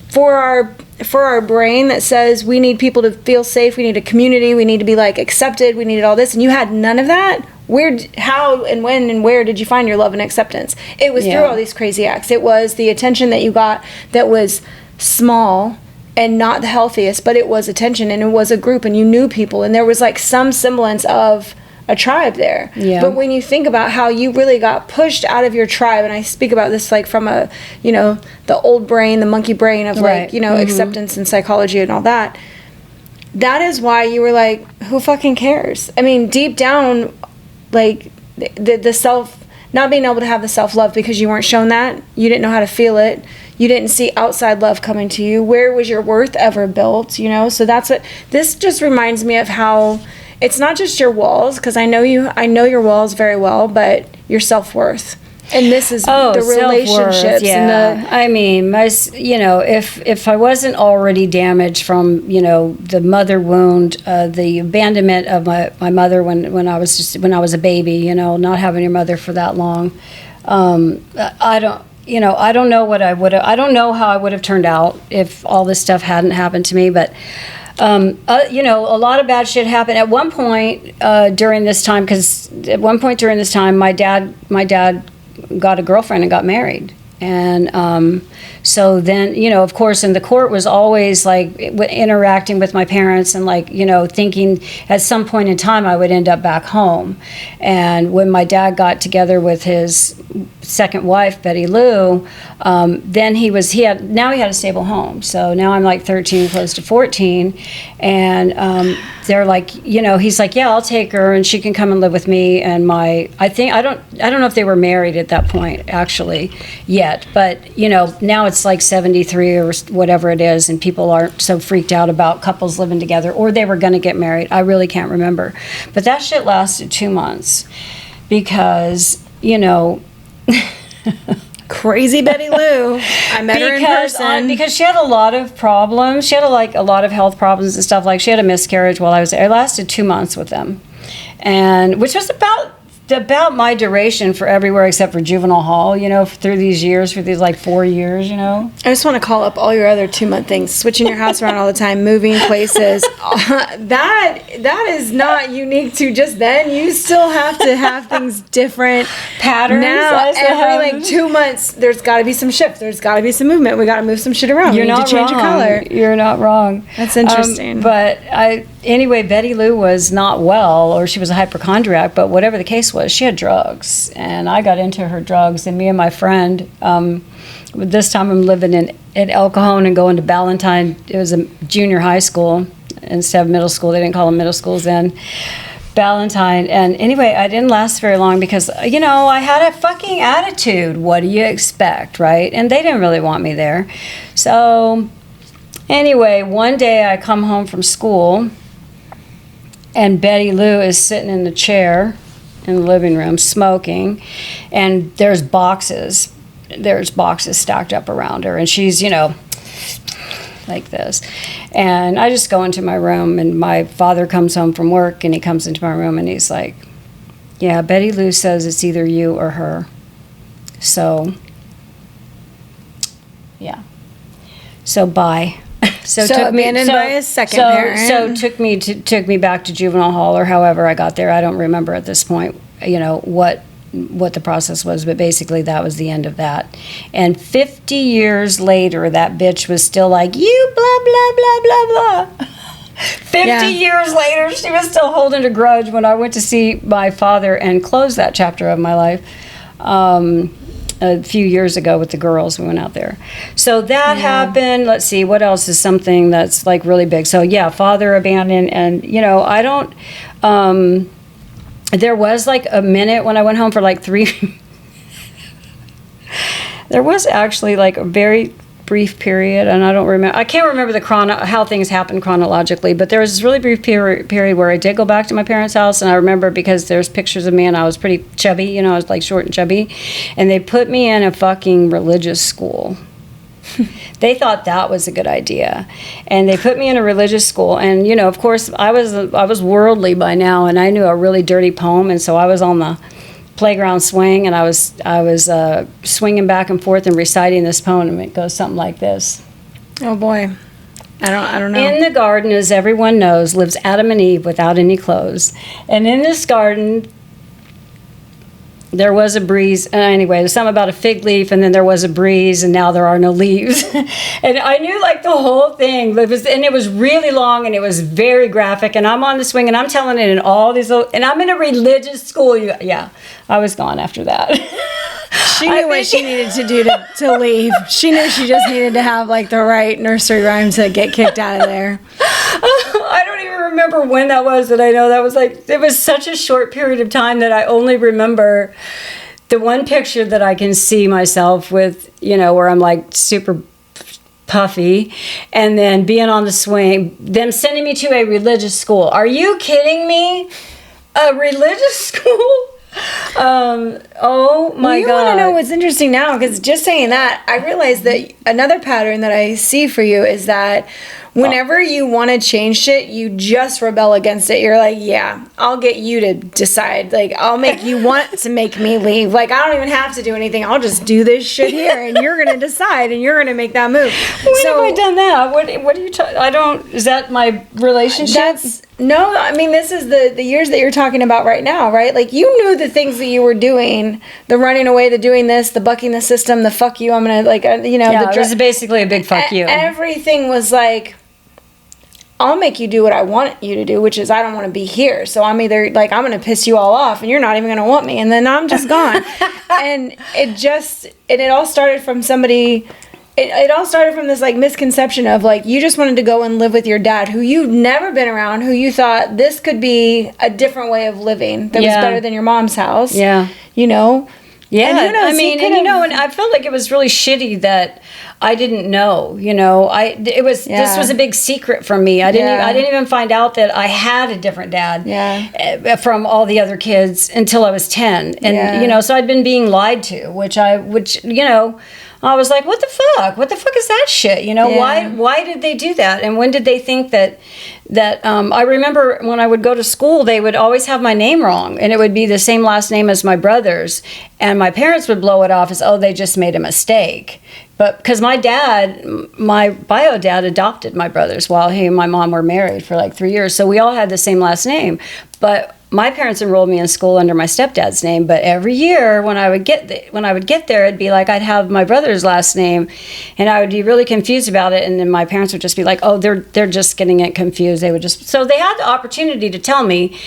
S2: for our brain that says we need people to feel safe, we need a community, we need to be like accepted, we needed all this, and you had none of that. How and when and where did you find your love and acceptance? It was through all these crazy acts. It was the attention that you got that was small and not the healthiest, but it was attention, and it was a group, and you knew people, and there was like some semblance of a tribe there. Yeah. But when you think about how you really got pushed out of your tribe, and I speak about this like from a, the old brain, the monkey brain of like, acceptance and psychology and all that. That is why you were like, who fucking cares? I mean, deep down, like the self, not being able to have the self-love because you weren't shown that. You didn't know how to feel it. You didn't see outside love coming to you. Where was your worth ever built? So that's what, this just reminds me of how it's not just your walls, because I know your walls very well, but your self-worth. And this is the relationships.
S1: Yeah. I mean, if I wasn't already damaged from, the mother wound, the abandonment of my mother when I was a baby, not having your mother for that long, I don't know what I would have. I don't know how I would have turned out if all this stuff hadn't happened to me, but. A lot of bad shit happened at one point during this time, because at one point during this time, my dad got a girlfriend and got married. And so then, of course, and the court was always like interacting with my parents and like, thinking at some point in time I would end up back home. And when my dad got together with his second wife, Betty Lou, then he had a stable home. So now I'm like 13, close to 14. And they're like, he's like, yeah, I'll take her and she can come and live with me. And I don't know if they were married at that point actually yet, but now it's like 73 or whatever it is, and people aren't so freaked out about couples living together, or they were going to get married. I really can't remember. But that shit lasted 2 months because,
S2: crazy Betty Lou. I met her in person.
S1: Because she had a lot of problems. She had a lot of health problems and stuff. Like she had a miscarriage while I was there. I lasted 2 months with them, and which was about my duration for everywhere except for juvenile hall, through these years, for these like 4 years,
S2: I just want to call up all your other 2 month things, switching your house around all the time, moving places. That is not unique to just then. You still have to have things different.
S1: Patterns.
S2: Now, every like 2 months, there's got to be some shift. There's got to be some movement. We got to move some shit around.
S1: You're
S2: we need to change your color.
S1: You're not wrong.
S2: That's interesting.
S1: But anyway, Betty Lou was not well, or she was a hypochondriac, but whatever the case was, she had drugs, and I got into her drugs, and me and my friend, this time I'm living in El Cajon and going to Ballantyne. It was a junior high school instead of middle school. They didn't call them middle schools then. Ballantyne. And anyway, I didn't last very long because, I had a fucking attitude. What do you expect, right? And they didn't really want me there. So anyway, one day I come home from school, and Betty Lou is sitting in the chair in the living room smoking, and there's boxes stacked up around her, and she's like this. And I just go into my room, and my father comes home from work, and he comes into my room, and he's like, yeah, Betty Lou says it's either you or her. So yeah, so bye. So took
S2: abandoned by his second parent.
S1: So took me back to juvenile hall, or however I got there. I don't remember at this point, what the process was, but basically that was the end of that. And 50 years later, that bitch was still like, you blah blah blah blah blah. 50 years later, she was still holding a grudge when I went to see my father and close that chapter of my life. a few years ago with the girls. We went out there. So that happened. Let's see, what else is something that's like really big? So yeah, father abandoned. And, you know, I don't, there was like a minute when I went home for like 3, there was actually like a very brief period, and I can't remember how things happened chronologically, but there was this really brief period where I did go back to my parents' house, and I remember because there's pictures of me and I was pretty chubby, you know, I was like short and chubby, and they put me in a fucking religious school. They thought that was a good idea, and they put me in a religious school, and you know, of course, I was worldly by now, and I knew a really dirty poem, and so I was on the playground swing, and I was swinging back and forth and reciting this poem, and it goes something like this.
S2: Oh boy, I don't know.
S1: In the garden, as everyone knows, lives Adam and Eve without any clothes, and in this garden there was a breeze. Anyway, there's something about a fig leaf, and then there was a breeze, and now there are no leaves. And I knew like the whole thing. It was really long, and it was very graphic. And I'm on the swing, and I'm telling it in all these little. And I'm in a religious school. Yeah, I was gone after that.
S2: She knew what she needed to do to leave. She knew she just needed to have like the right nursery rhyme to get kicked out of there.
S1: I don't even remember when that was, but I know that was like, it was such a short period of time that I only remember the one picture that I can see myself with, you know, where I'm like super puffy, and then being on the swing, them sending me to a religious school. Are you kidding me? A religious school? Oh my God.
S2: You want to know what's interesting now? Because just saying that, I realize that another pattern that I see for you is that whenever you want to change shit, you just rebel against it. You're like, yeah, I'll get you to decide. Like, I'll make you want to make me leave. Like, I don't even have to do anything. I'll just do this shit here, and you're going to decide, and you're going to make that move.
S1: When have I done that? What are you talking? I don't. Is that my relationship?
S2: No, I mean, this is the years that you're talking about right now, right? Like, you knew the things that you were doing, the running away, the doing this, the bucking the system, the fuck you, I'm going to, like, you know.
S1: Yeah, it was basically a big fuck you.
S2: Everything was like, I'll make you do what I want you to do, which is I don't want to be here. So I'm either, like, I'm going to piss you all off, and you're not even going to want me, and then I'm just gone. And it all started from somebody... It all started from this, like, misconception of, like, you just wanted to go and live with your dad, who you've never been around, who you thought this could be a different way of living that was better than your mom's house.
S1: Yeah.
S2: You know?
S1: Yeah. And who knows, I mean, and I felt like it was really shitty that I didn't know, you know. This was a big secret from me. I didn't even find out that I had a different dad from all the other kids until I was 10. And, you know, so I'd been being lied to, which, you know, I was like, what the fuck? What the fuck is that shit? You know, why did they do that? And when did they think that I remember when I would go to school, they would always have my name wrong, and it would be the same last name as my brother's, and my parents would blow it off as, oh, they just made a mistake. But because my bio dad adopted my brothers while he and my mom were married for like 3 years, so we all had the same last name. But my parents enrolled me in school under my stepdad's name, but every year when I would get there, it'd be like I'd have my brother's last name, and I would be really confused about it. And then my parents would just be like, "Oh, they're just getting it confused." So they had the opportunity to tell me,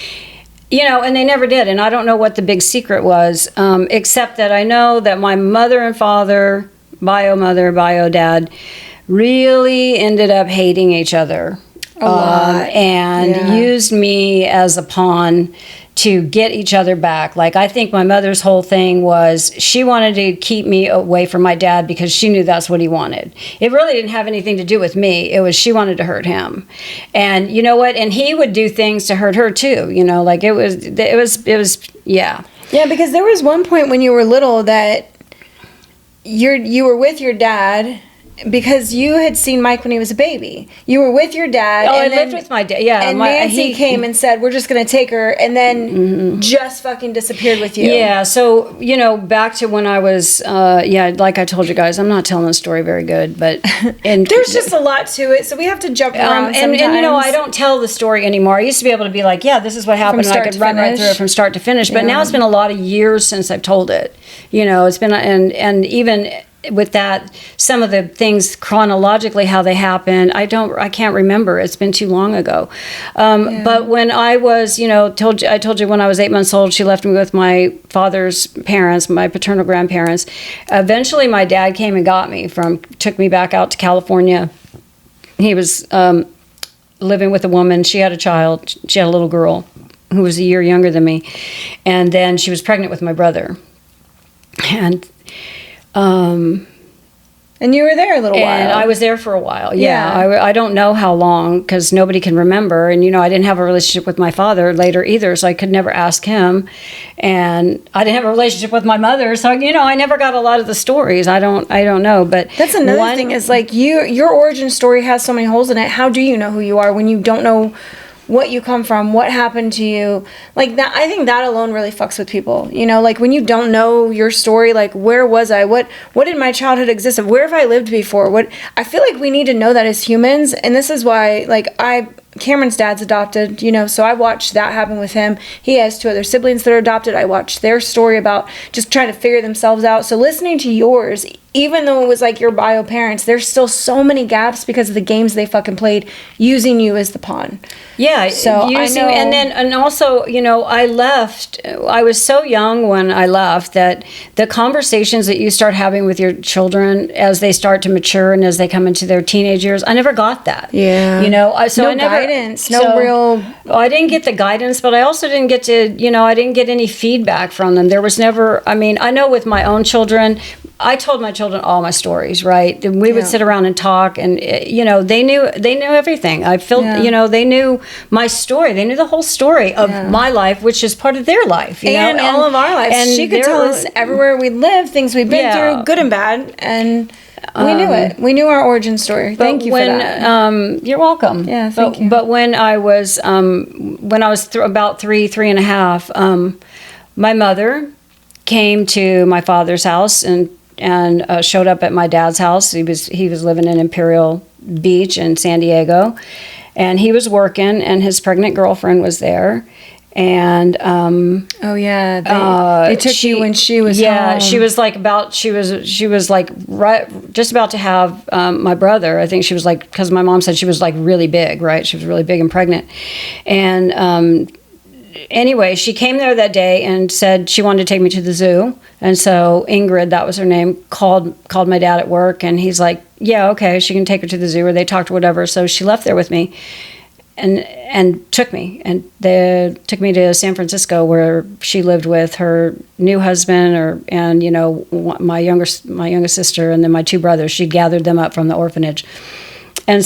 S1: you know, and they never did. And I don't know what the big secret was, except that I know that my mother and father, bio mother, bio dad, really ended up hating each other. And used me as a pawn to get each other back. Like, I think my mother's whole thing was she wanted to keep me away from my dad because she knew that's what he wanted. It really didn't have anything to do with me. It was she wanted to hurt him. And you know what? And he would do things to hurt her too. You know, like it was, yeah.
S2: Yeah, because there was one point when you were little that you were with your dad because you had seen Mike when he was a baby. You were with your dad.
S1: Oh, I lived with my dad. Yeah,
S2: and Nancy came and said, "We're just going to take her," and then just fucking disappeared with you.
S1: Yeah. So back to when I was, like I told you guys, I'm not telling the story very good, but
S2: there's just a lot to it, so we have to jump around.
S1: And I don't tell the story anymore. I used to be able to be like, yeah, this is what happened, and I could run right through it from start to finish. But now it's been a lot of years since I've told it. It's been and even. with that, some of the things chronologically how they happened, I can't remember. It's been too long ago. But when I was, I told you when I was 8 months old, she left me with my father's parents, my paternal grandparents. Eventually, my dad came and got me took me back out to California. He was living with a woman. She had a child. She had a little girl who was a year younger than me, and then she was pregnant with my brother,
S2: and you were there a little while.
S1: And I was there for a while. Yeah. I don't know how long because nobody can remember. And, I didn't have a relationship with my father later either, so I could never ask him. And I didn't have a relationship with my mother, so, I never got a lot of the stories. I don't know. But
S2: that's another thing is like your origin story has so many holes in it. How do you know who you are when you don't know what you come from, what happened to you? Like that, I think that alone really fucks with people. Like when you don't know your story, like where was I? What did my childhood exist of? Where have I lived before? I feel like we need to know that as humans, and this is why, like, Cameron's dad's adopted, so I watched that happen with him. He has 2 other siblings that are adopted. I watched their story about just trying to figure themselves out. So listening to yours, even though it was like your bio parents, there's still so many gaps because of the games they fucking played using you as the pawn.
S1: Yeah,
S2: so
S1: using, and also, I left. I was so young when I left that the conversations that you start having with your children as they start to mature and as they come into their teenage years, I never got that.
S2: Yeah,
S1: so I never.
S2: Guidance, real.
S1: I didn't get the guidance, but I also didn't get to, I didn't get any feedback from them. There was never. I know with my own children, I told my children all my stories, right? And we would sit around and talk, and they knew everything. I felt, they knew my story. They knew the whole story of my life, which is part of their life,
S2: and all of our lives. And she could tell us everywhere we live, things we've been through, good and bad, and. We knew it. We knew our origin story. Thank you for that.
S1: You're welcome.
S2: Yeah, thank you.
S1: But when I was about 3.5, my mother came to my father's house and showed up at my dad's house. He was living in Imperial Beach in San Diego, and he was working, and his pregnant girlfriend was there. And
S2: they took you when she was home.
S1: She was like right just about to have my brother. I think she was like, because my mom said she was like really big, right? She was really big and pregnant. And anyway, she came there that day and said she wanted to take me to the zoo. And so Ingrid, that was her name, called my dad at work, and he's like, yeah, okay, she can take her to the zoo, or they talked or whatever. So she left there with me. And took me, and they took me to San Francisco, where she lived with her new husband, my youngest sister, and then my 2 brothers. She gathered them up from the orphanage, and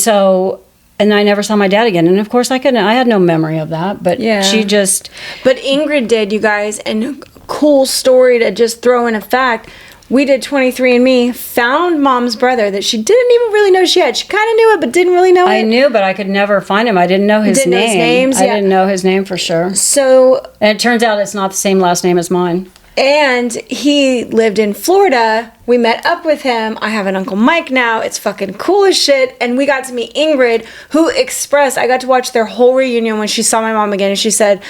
S1: I never saw my dad again. And of course, I had no memory of that, but she just.
S2: But Ingrid did, you guys, and cool story to just throw in a fact. We did 23andMe, found Mom's brother that she didn't even really know she had. She kind of knew it, but didn't really know it.
S1: I knew, but I could never find him. I didn't know his name. I didn't know his name for sure.
S2: So,
S1: and it turns out it's not the same last name as mine.
S2: And he lived in Florida. We met up with him. I have an Uncle Mike now. It's fucking cool as shit. And we got to meet Ingrid, who expressed, I got to watch their whole reunion when she saw my mom again. And she said,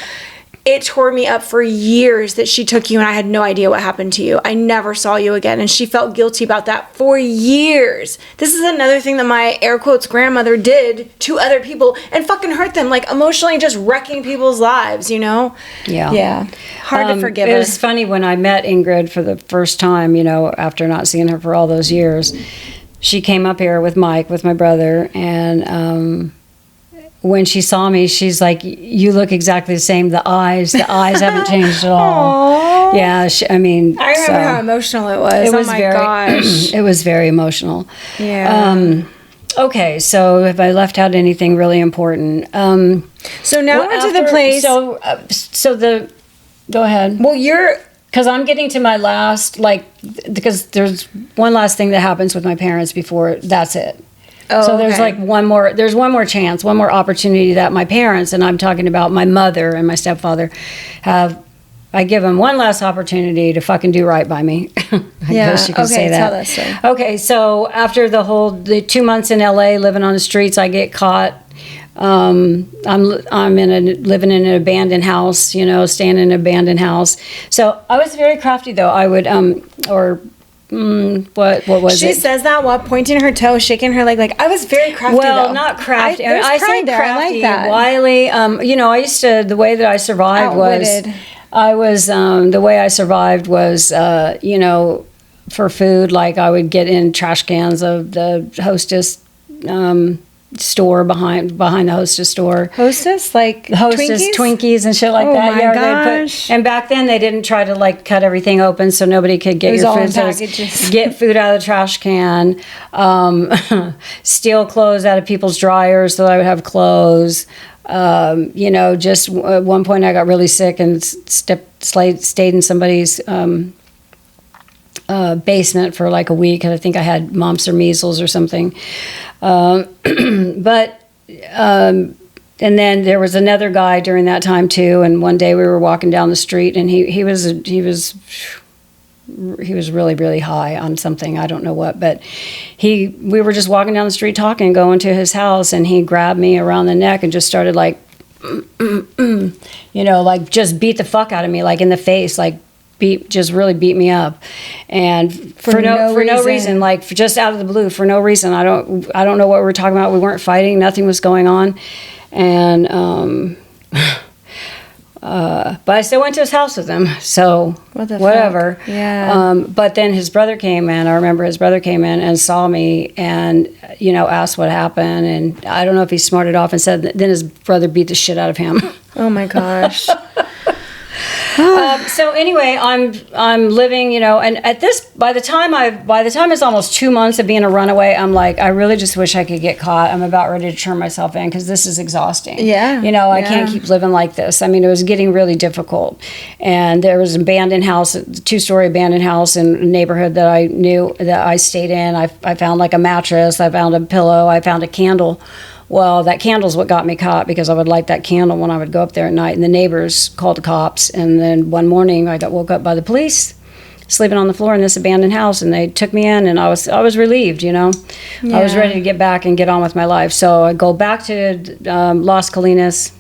S2: it tore me up for years that she took you and I had no idea what happened to you. I never saw you again. And she felt guilty about that for years. This is another thing that my air quotes grandmother did to other people and fucking hurt them, like emotionally just wrecking people's lives,
S1: Yeah.
S2: Yeah. Hard to forgive her.
S1: It was funny when I met Ingrid for the first time, after not seeing her for all those years. She came up here with Mike, with my brother, and when she saw me, she's like, you look exactly the same. The eyes haven't changed at all.
S2: Aww.
S1: Yeah, I
S2: remember how emotional it was.
S1: It was
S2: gosh.
S1: It was very emotional.
S2: Yeah.
S1: Okay, so have I left out anything really important?
S2: So now we're to the place.
S1: Go ahead.
S2: Well,
S1: because I'm getting to my last, because there's one last thing that happens with my parents before that's it.
S2: Oh,
S1: so there's
S2: okay.
S1: one more chance, one more opportunity that my parents, and I'm talking about my mother and my stepfather, I give them one last opportunity to fucking do right by me. I guess you could say that.
S2: Tell us.
S1: Okay, so after the 2 months in LA living on the streets, I get caught. I'm living in an abandoned house, staying in an abandoned house. So I was very crafty though. I would, what was
S2: She
S1: it?
S2: says that while pointing her toe, shaking her leg. Like, I was very crafty,
S1: Well,
S2: though.
S1: not crafty.
S2: There's
S1: I say
S2: pride there. I
S1: crafty,
S2: like that.
S1: wily. I used to, the way that I survived
S2: Outwitted.
S1: the way I survived was, for food, like I would get in trash cans of the Hostess store behind the Hostess store.
S2: Hostess? Like
S1: Hostess Twinkies and shit like
S2: Oh
S1: that.
S2: my
S1: Yeah,
S2: gosh.
S1: and back then they didn't try to like cut everything open so nobody could get
S2: It was
S1: your
S2: all
S1: food.
S2: in
S1: So it was
S2: packages.
S1: get food out of the trash can, steal clothes out of people's dryers so that I would have clothes. Just at one point I got really sick and stayed in somebody's basement for like a week, and I think I had mumps or measles or something. And then there was another guy during that time too. And one day we were walking down the street, and he was really, really high on something. I don't know what, but we were just walking down the street talking, going to his house, and he grabbed me around the neck and just started like, like just beat the fuck out of me, like in the face, like really beat me up, and for no reason, like just out of the blue, for no reason. I don't know what we were talking about. We weren't fighting. Nothing was going on, and but I still went to his house with him. So whatever.
S2: Fuck? Yeah.
S1: But then his brother came in. I remember his brother came in and saw me, and asked what happened. And I don't know if he smarted off and said that then his brother beat the shit out of him.
S2: Oh my gosh.
S1: So anyway, I'm living, and by the time it's almost 2 months of being a runaway, I'm like, I really just wish I could get caught. I'm about ready to turn myself in because this is exhausting.
S2: Yeah.
S1: I can't keep living like this. I mean, it was getting really difficult. And there was an abandoned house, a 2-story abandoned house in a neighborhood that I knew that I stayed in. I found like a mattress, I found a pillow, I found a candle. Well, that candle's what got me caught, because I would light that candle when I would go up there at night, and the neighbors called the cops. And then one morning I got woke up by the police, sleeping on the floor in this abandoned house, and they took me in, and I was relieved, I was ready to get back and get on with my life. So I go back to Las Colinas,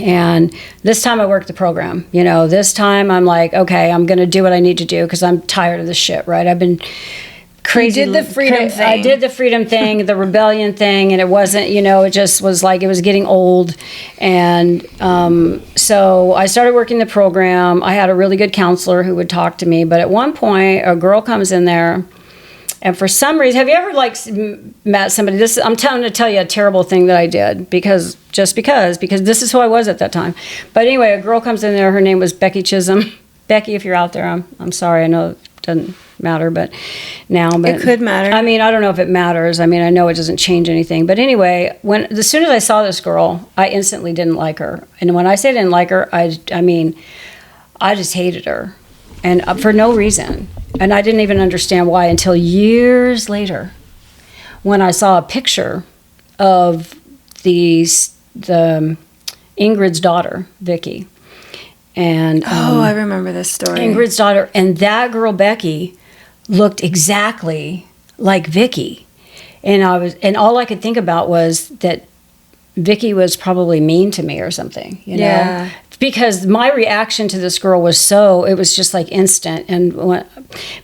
S1: and this time I worked the program. This time I'm like, okay, I'm going to do what I need to do because I'm tired of this shit, right? I've been crazy.
S2: You did the freedom thing.
S1: I did the freedom thing, the rebellion thing, and it wasn't, it just was like, it was getting old. And so I started working the program. I had a really good counselor who would talk to me, but at one point a girl comes in there, and for some reason, have you ever met somebody? I'm going to tell you a terrible thing that I did because this is who I was at that time. But anyway, a girl comes in there. Her name was Becky Chisholm. Becky, if you're out there, I'm sorry. I know it doesn't matter, but
S2: it could matter.
S1: I mean, I don't know if it matters. I mean, I know it doesn't change anything. But anyway, as soon as I saw this girl, I instantly didn't like her. And when I say didn't like her, I mean, I just hated her, and for no reason. And I didn't even understand why until years later, when I saw a picture of the Ingrid's daughter, Vicky. And
S2: I remember this story.
S1: Ingrid's daughter, and that girl Becky looked exactly like Vicky, and all I could think about was that Vicky was probably mean to me or something,
S2: Yeah.
S1: Because my reaction to this girl was it was just like instant. And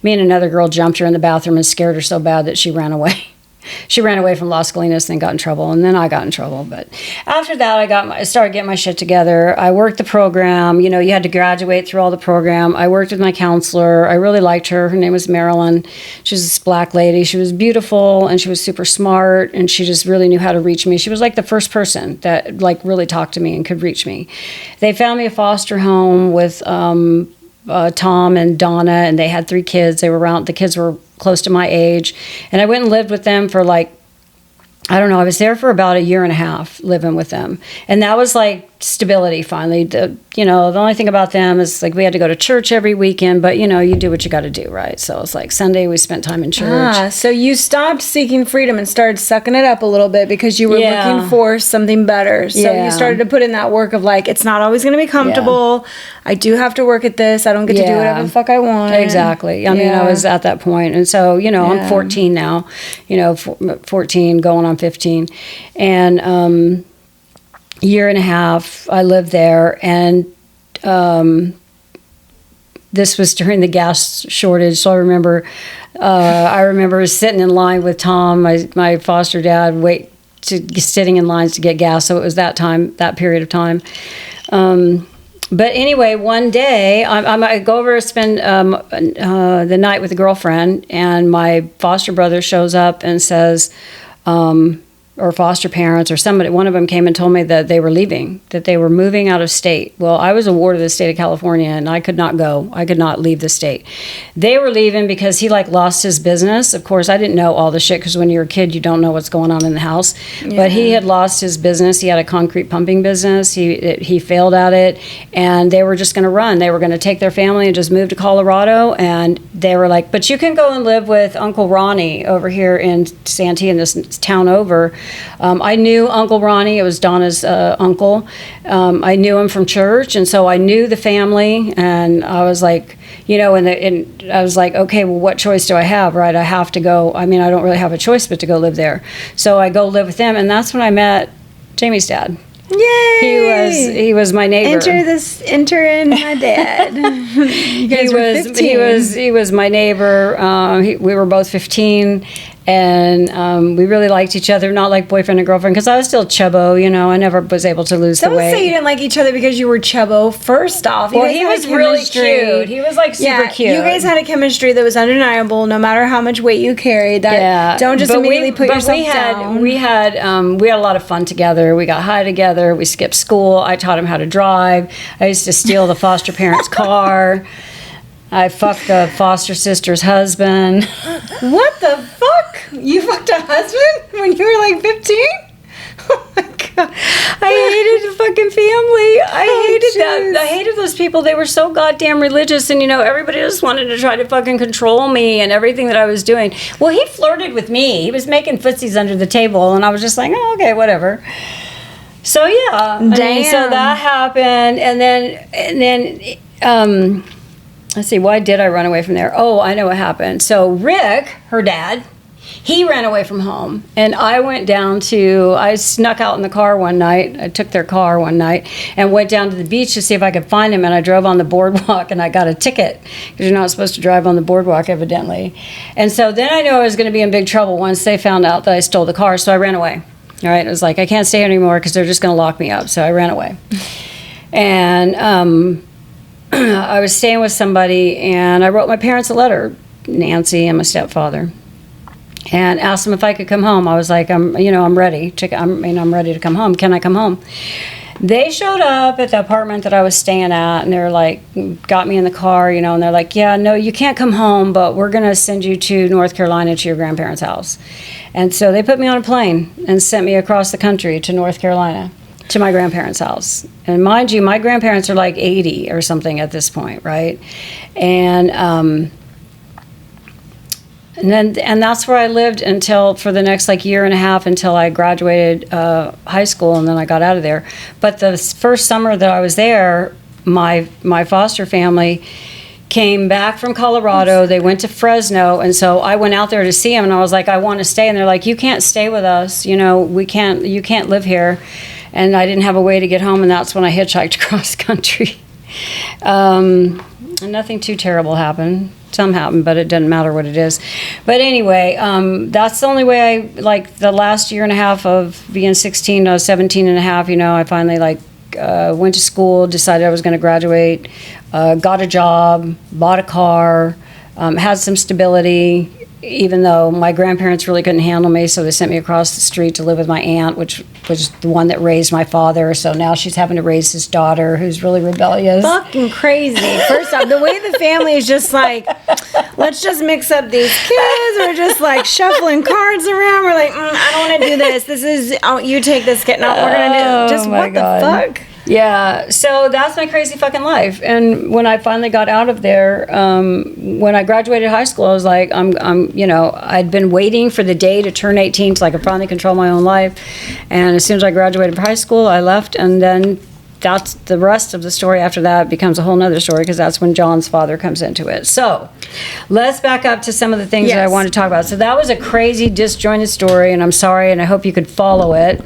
S1: me and another girl jumped her in the bathroom and scared her so bad that she ran away. She ran away from Las Colinas and then got in trouble, and then I got in trouble. But after that, I started getting my shit together. I worked the program. You had to graduate through all the program. I worked with my counselor. I really liked her. Her name was Marilyn. She was this black lady. She was beautiful, and she was super smart, and she just really knew how to reach me. She was like the first person that really talked to me and could reach me. They found me a foster home with Tom and Donna, and they had 3 kids. The kids were close to my age, and I went and lived with them for I don't know, I was there for about 1.5 years living with them, and that was like stability finally. The only thing about them is we had to go to church every weekend, but you do what you got to do, right? So it's like Sunday we spent time in church.
S2: So you stopped seeking freedom and started sucking it up a little bit because you were looking for something better. So you started to put in that work of it's not always going to be comfortable. I do have to work at this. I don't get to do whatever the fuck I want.
S1: Exactly. I mean, I was at that point, and so I'm 14 now. 14 going on 15, and 1.5 years I lived there, and this was during the gas shortage. So I remember sitting in line with Tom, my foster dad, sitting in lines to get gas. So it was that period of time. But anyway, one day I go over to spend the night with a girlfriend, and my foster brother shows up and says, or foster parents or somebody, one of them came and told me that they were leaving, that they were moving out of state. Well, I was a ward of the state of California, and I could not go. I could not leave the state. They were leaving because he lost his business. Of course, I didn't know all the shit, because when you're a kid, you don't know what's going on in the house. Yeah. But he had lost his business. He had a concrete pumping business. He failed at it, and they were just going to run. They were going to take their family and just move to Colorado, and they were like, but you can go and live with Uncle Ronnie over here in Santee, in this town over. I knew Uncle Ronnie. It was Donna's uncle. I knew him from church, and so I knew the family. And I was like, and I was like, okay, well, what choice do I have, right? I have to go. I mean, I don't really have a choice but to go live there. So I go live with them, and that's when I met Jamie's dad.
S2: Yay!
S1: He was my neighbor.
S2: Enter in my dad. You guys were 15.
S1: He was my neighbor. We were both 15, and we really liked each other. Not like boyfriend and girlfriend, because I was still chubbo. I never was able to lose the weight.
S2: Don't say you didn't like each other because you were chubbo. First off,
S1: well, he was really cute. He was super cute.
S2: You guys had a chemistry that was undeniable, no matter how much weight you carried. Don't just immediately put yourself down.
S1: We had a lot of fun together. We got high together. We skipped school. I taught him how to drive. I used to steal the foster parent's car. I fucked the foster sister's husband.
S2: What the fuck? You fucked a husband when you were 15? Oh my God.
S1: I hated the fucking family. I hated that. I hated those people. They were so goddamn religious, and everybody just wanted to try to fucking control me and everything that I was doing. Well, he flirted with me. He was making footsies under the table, and I was just like, oh, okay, whatever. So yeah, so that happened, and then let's see, why did I run away from there? Oh, I know what happened. So Rick, her dad, he ran away from home, and I snuck out in the car one night. I took their car one night and went down to the beach to see if I could find him, and I drove on the boardwalk, and I got a ticket, because you're not supposed to drive on the boardwalk, evidently. And so then I knew I was going to be in big trouble once they found out that I stole the car, so I ran away. All right, it was like, I can't stay here anymore because they're just going to lock me up. So I ran away. And I was staying with somebody, and I wrote my parents a letter, Nancy and my stepfather, and asked them if I could come home. I was like, I'm ready. I'm ready to come home. Can I come home? They showed up at the apartment that I was staying at, and they're like, got me in the car, and they're like, yeah, no, you can't come home, but we're going to send you to North Carolina to your grandparents' house. And so they put me on a plane and sent me across the country to North Carolina, to my grandparents' house. And mind you, my grandparents are like 80 or something at this point, right? And that's where I lived for the next year and a half, until I graduated high school, and then I got out of there. But the first summer that I was there, my foster family came back from Colorado. They went to Fresno, and so I went out there to see them, and I was like, I want to stay. And they're like, you can't stay with us. You can't live here. And I didn't have a way to get home, and that's when I hitchhiked across country. Nothing too terrible happened. Some happened, but it doesn't matter what it is. But anyway, that's the only way the last year and a half of being 16 to 17 and a half, I finally went to school, decided I was going to graduate, got a job, bought a car, had some stability, even though my grandparents really couldn't handle me, so they sent me across the street to live with my aunt, which was the one that raised my father. So now she's having to raise his daughter, who's really rebellious.
S2: Fucking crazy. First off, the way the family is just let's just mix up these kids. We're just shuffling cards around. We're like, I don't want to do this. This is, you take this kid. No, we're going to do just what God. The fuck?
S1: Yeah, so that's my crazy fucking life. And when I finally got out of there, when I graduated high school, I was like, I'd been waiting for the day to turn 18 so I could finally control my own life. And as soon as I graduated high school, I left, and then that's the rest of the story after that becomes a whole nother story, because that's when John's father comes into it. So let's back up to some of the things that I want to talk about. So that was a crazy, disjointed story, and I'm sorry, and I hope you could follow it.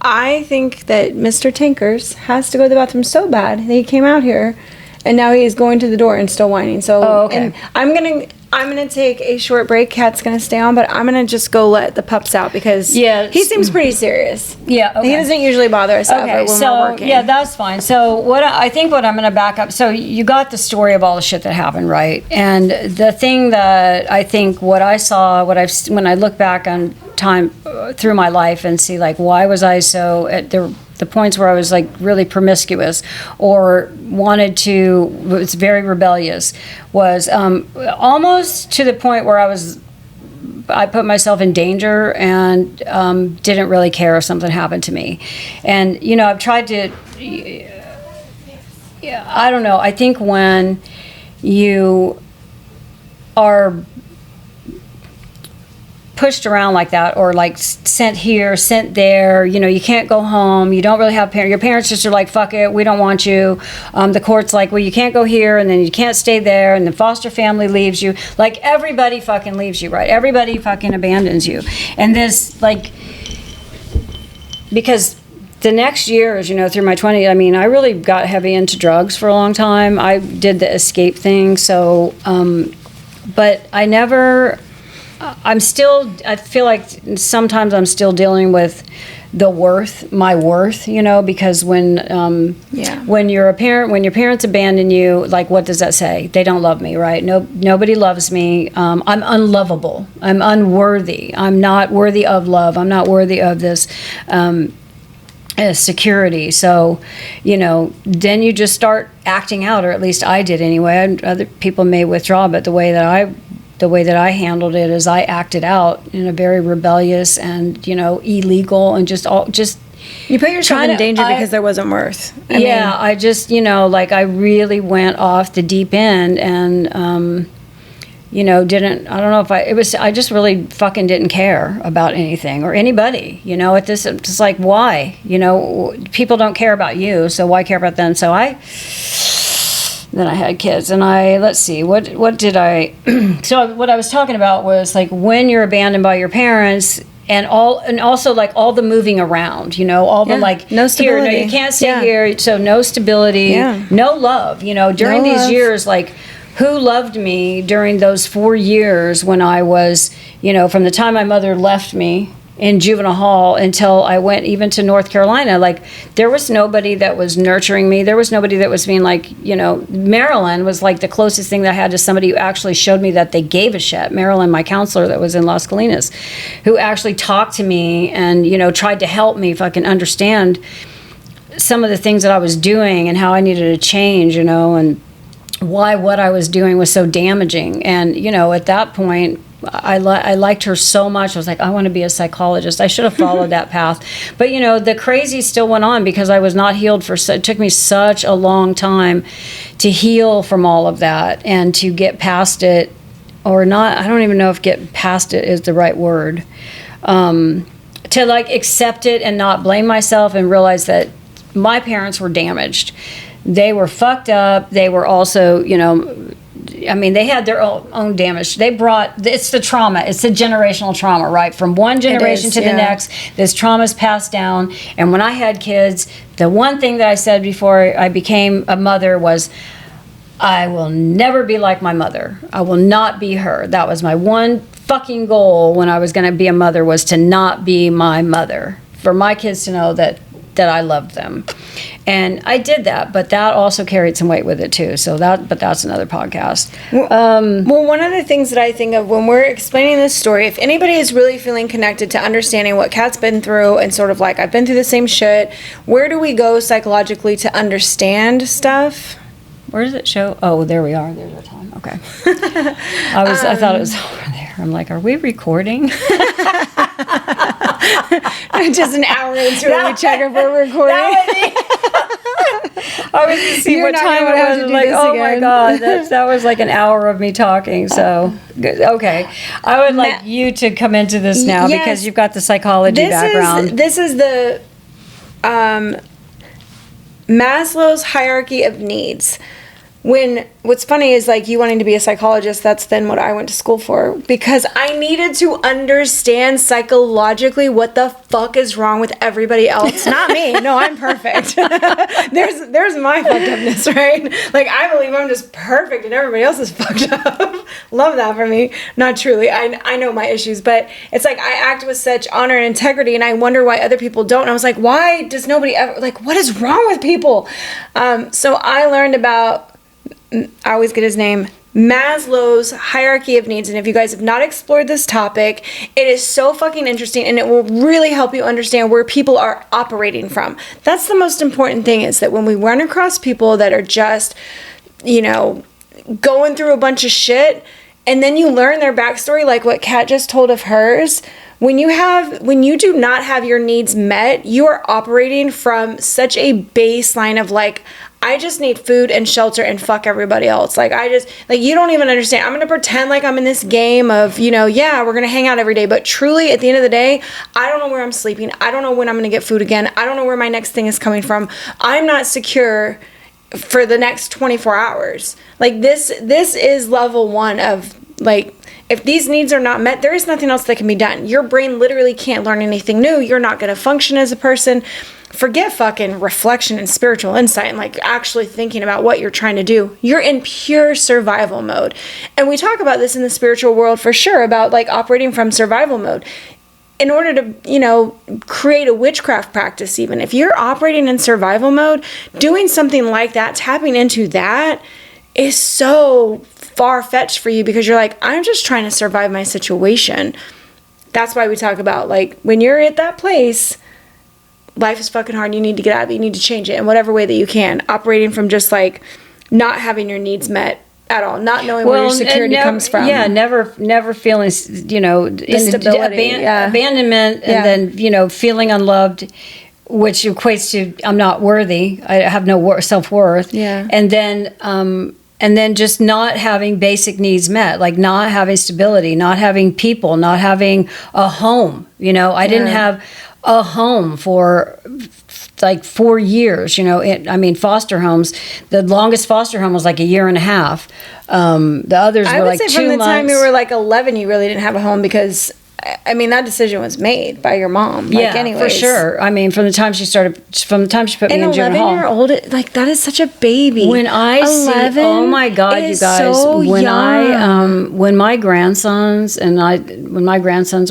S2: I think that Mr. Tankers has to go to the bathroom so bad that he came out here and now he's going to the door and still whining. So
S1: okay.
S2: And I'm gonna take a short break. Kat's gonna stay on, but I'm gonna just go let the pups out because he seems pretty serious.
S1: Yeah, okay.
S2: He doesn't usually bother us ever when we're working.
S1: Yeah, that's fine. So I think what I'm gonna back up. So you got the story of all the shit that happened, right? And the thing that I think when I look back on time through my life and see like why was I so at the points where I was like really promiscuous or was very rebellious was almost to the point where I put myself in danger and didn't really care if something happened to me. And, I've tried to, I don't know, I think when you are pushed around like that or like sent here, sent there, you can't go home, you don't really have parents, your parents just are like, fuck it, we don't want you. The court's like, well, you can't go here and then you can't stay there and the foster family leaves you. Like everybody fucking leaves you, right? Everybody fucking abandons you. And this like, because the next years, through my 20s, I really got heavy into drugs for a long time. I did the escape thing. So, but I feel like sometimes I'm still dealing with my worth, because when you're a parent, when your parents abandon you, like, what does that say? They don't love me, right? Nobody loves me. I'm unlovable. I'm unworthy. I'm not worthy of love. I'm not worthy of this, security. So, then you just start acting out, or at least I did anyway. Other people may withdraw, but the way that I handled it is I acted out in a very rebellious and, illegal and just
S2: you put yourself in danger because there wasn't worth.
S1: I just, I really went off the deep end and, I just really fucking didn't care about anything or anybody, at this, it's just like, why? People don't care about you, so why care about them? So then I had kids, and let's see, what did I, so what I was talking about was like when you're abandoned by your parents and also like all the moving around, all the like,
S2: no stability.
S1: You can't stay here, so no stability, no love, during these years, like who loved me during those 4 years when I was, from the time my mother left me in juvenile hall until I went even to North Carolina, like there was nobody that was nurturing me. There was nobody that was being like, Marilyn was like the closest thing that I had to somebody who actually showed me that they gave a shit. Marilyn, my counselor that was in Las Colinas, who actually talked to me and, tried to help me fucking understand some of the things that I was doing and how I needed to change, and why what I was doing was so damaging. And, at that point, I liked her so much. I was like, I want to be a psychologist. I should have followed that path. But, the crazy still went on because I was not healed it took me such a long time to heal from all of that and to get past it or not. I don't even know if get past it is the right word. To like accept it and not blame myself and realize that my parents were damaged. They were fucked up. They were also, they had their own damage. It's the trauma. It's the generational trauma, right? From one generation to the next, this trauma is passed down. And when I had kids, the one thing that I said before I became a mother was, I will never be like my mother. I will not be her. That was my one fucking goal when I was going to be a mother, was to not be my mother. For my kids to know that I loved them. And I did that, but that also carried some weight with it too. But that's another podcast.
S2: Well, one of the things that I think of when we're explaining this story, if anybody is really feeling connected to understanding what Kat's been through and sort of like, I've been through the same shit, where do we go psychologically to understand stuff?
S1: Where does it show? Oh, there we are. There's our time. Okay. I thought it was over there. I'm like, are we recording?
S2: Just an hour into it, we check if we're recording.
S1: I was to see what time it was. Like, oh my God, that was like an hour of me talking. So, okay. I would like you to come into this now because you've got the psychology background.
S2: This is the Maslow's hierarchy of needs. what's funny is like you wanting to be a psychologist, that's then what I went to school for, because I needed to understand psychologically what the fuck is wrong with everybody else. Not me. No, I'm perfect. there's my fucked upness, right? Like I believe I'm just perfect and everybody else is fucked up. Love that for me. Not truly. I know my issues, but it's like I act with such honor and integrity, and I wonder why other people don't. And I was like, why does nobody ever, like, what is wrong with people? So I learned about, I always get his name, Maslow's hierarchy of needs. And if you guys have not explored this topic, it is so fucking interesting, and it will really help you understand where people are operating from. That's the most important thing, is that when we run across people that are just, you know, going through a bunch of shit, and then you learn their backstory, like what Kat just told of hers, when you do not have your needs met, you are operating from such a baseline of like, I just need food and shelter and fuck everybody else. Like, you don't even understand. I'm going to pretend like I'm in this game of, you know, yeah, we're going to hang out every day. But truly, at the end of the day, I don't know where I'm sleeping. I don't know when I'm going to get food again. I don't know where my next thing is coming from. I'm not secure for the next 24 hours. Like, this is level 1 of, like, if these needs are not met, there is nothing else that can be done. Your brain literally can't learn anything new. You're not going to function as a person. Forget fucking reflection and spiritual insight and like actually thinking about what you're trying to do. You're in pure survival mode. And we talk about this in the spiritual world for sure, about like operating from survival mode. In order to, you know, create a witchcraft practice, even if you're operating in survival mode, doing something like that, tapping into that is so far-fetched for you, because you're like, I'm just trying to survive my situation. That's why we talk about, like, when you're at that place, life is fucking hard. You need to get out of it. You need to change it in whatever way that you can. Operating from just like not having your needs met at all, not knowing where your security comes from.
S1: Yeah, never feeling, you know,
S2: instability,
S1: abandonment, and then, you know, feeling unloved, which equates to I'm not worthy. I have no self-worth.
S2: Yeah,
S1: and then just not having basic needs met, like not having stability, not having people, not having a home. You know, I didn't have a home for like 4 years, you know. I mean, foster homes, the longest foster home was like a year and a half. The others were like 2 months. I would say from the time you were like 11, you really didn't have a home, because I mean, that decision was made by your mom. Like, yeah, for sure. I mean, from the time she put me in junior hall.
S2: An 11-year-old, like, that is such a baby.
S1: When I see, oh my God, you guys,
S2: so
S1: when
S2: young.
S1: When my grandsons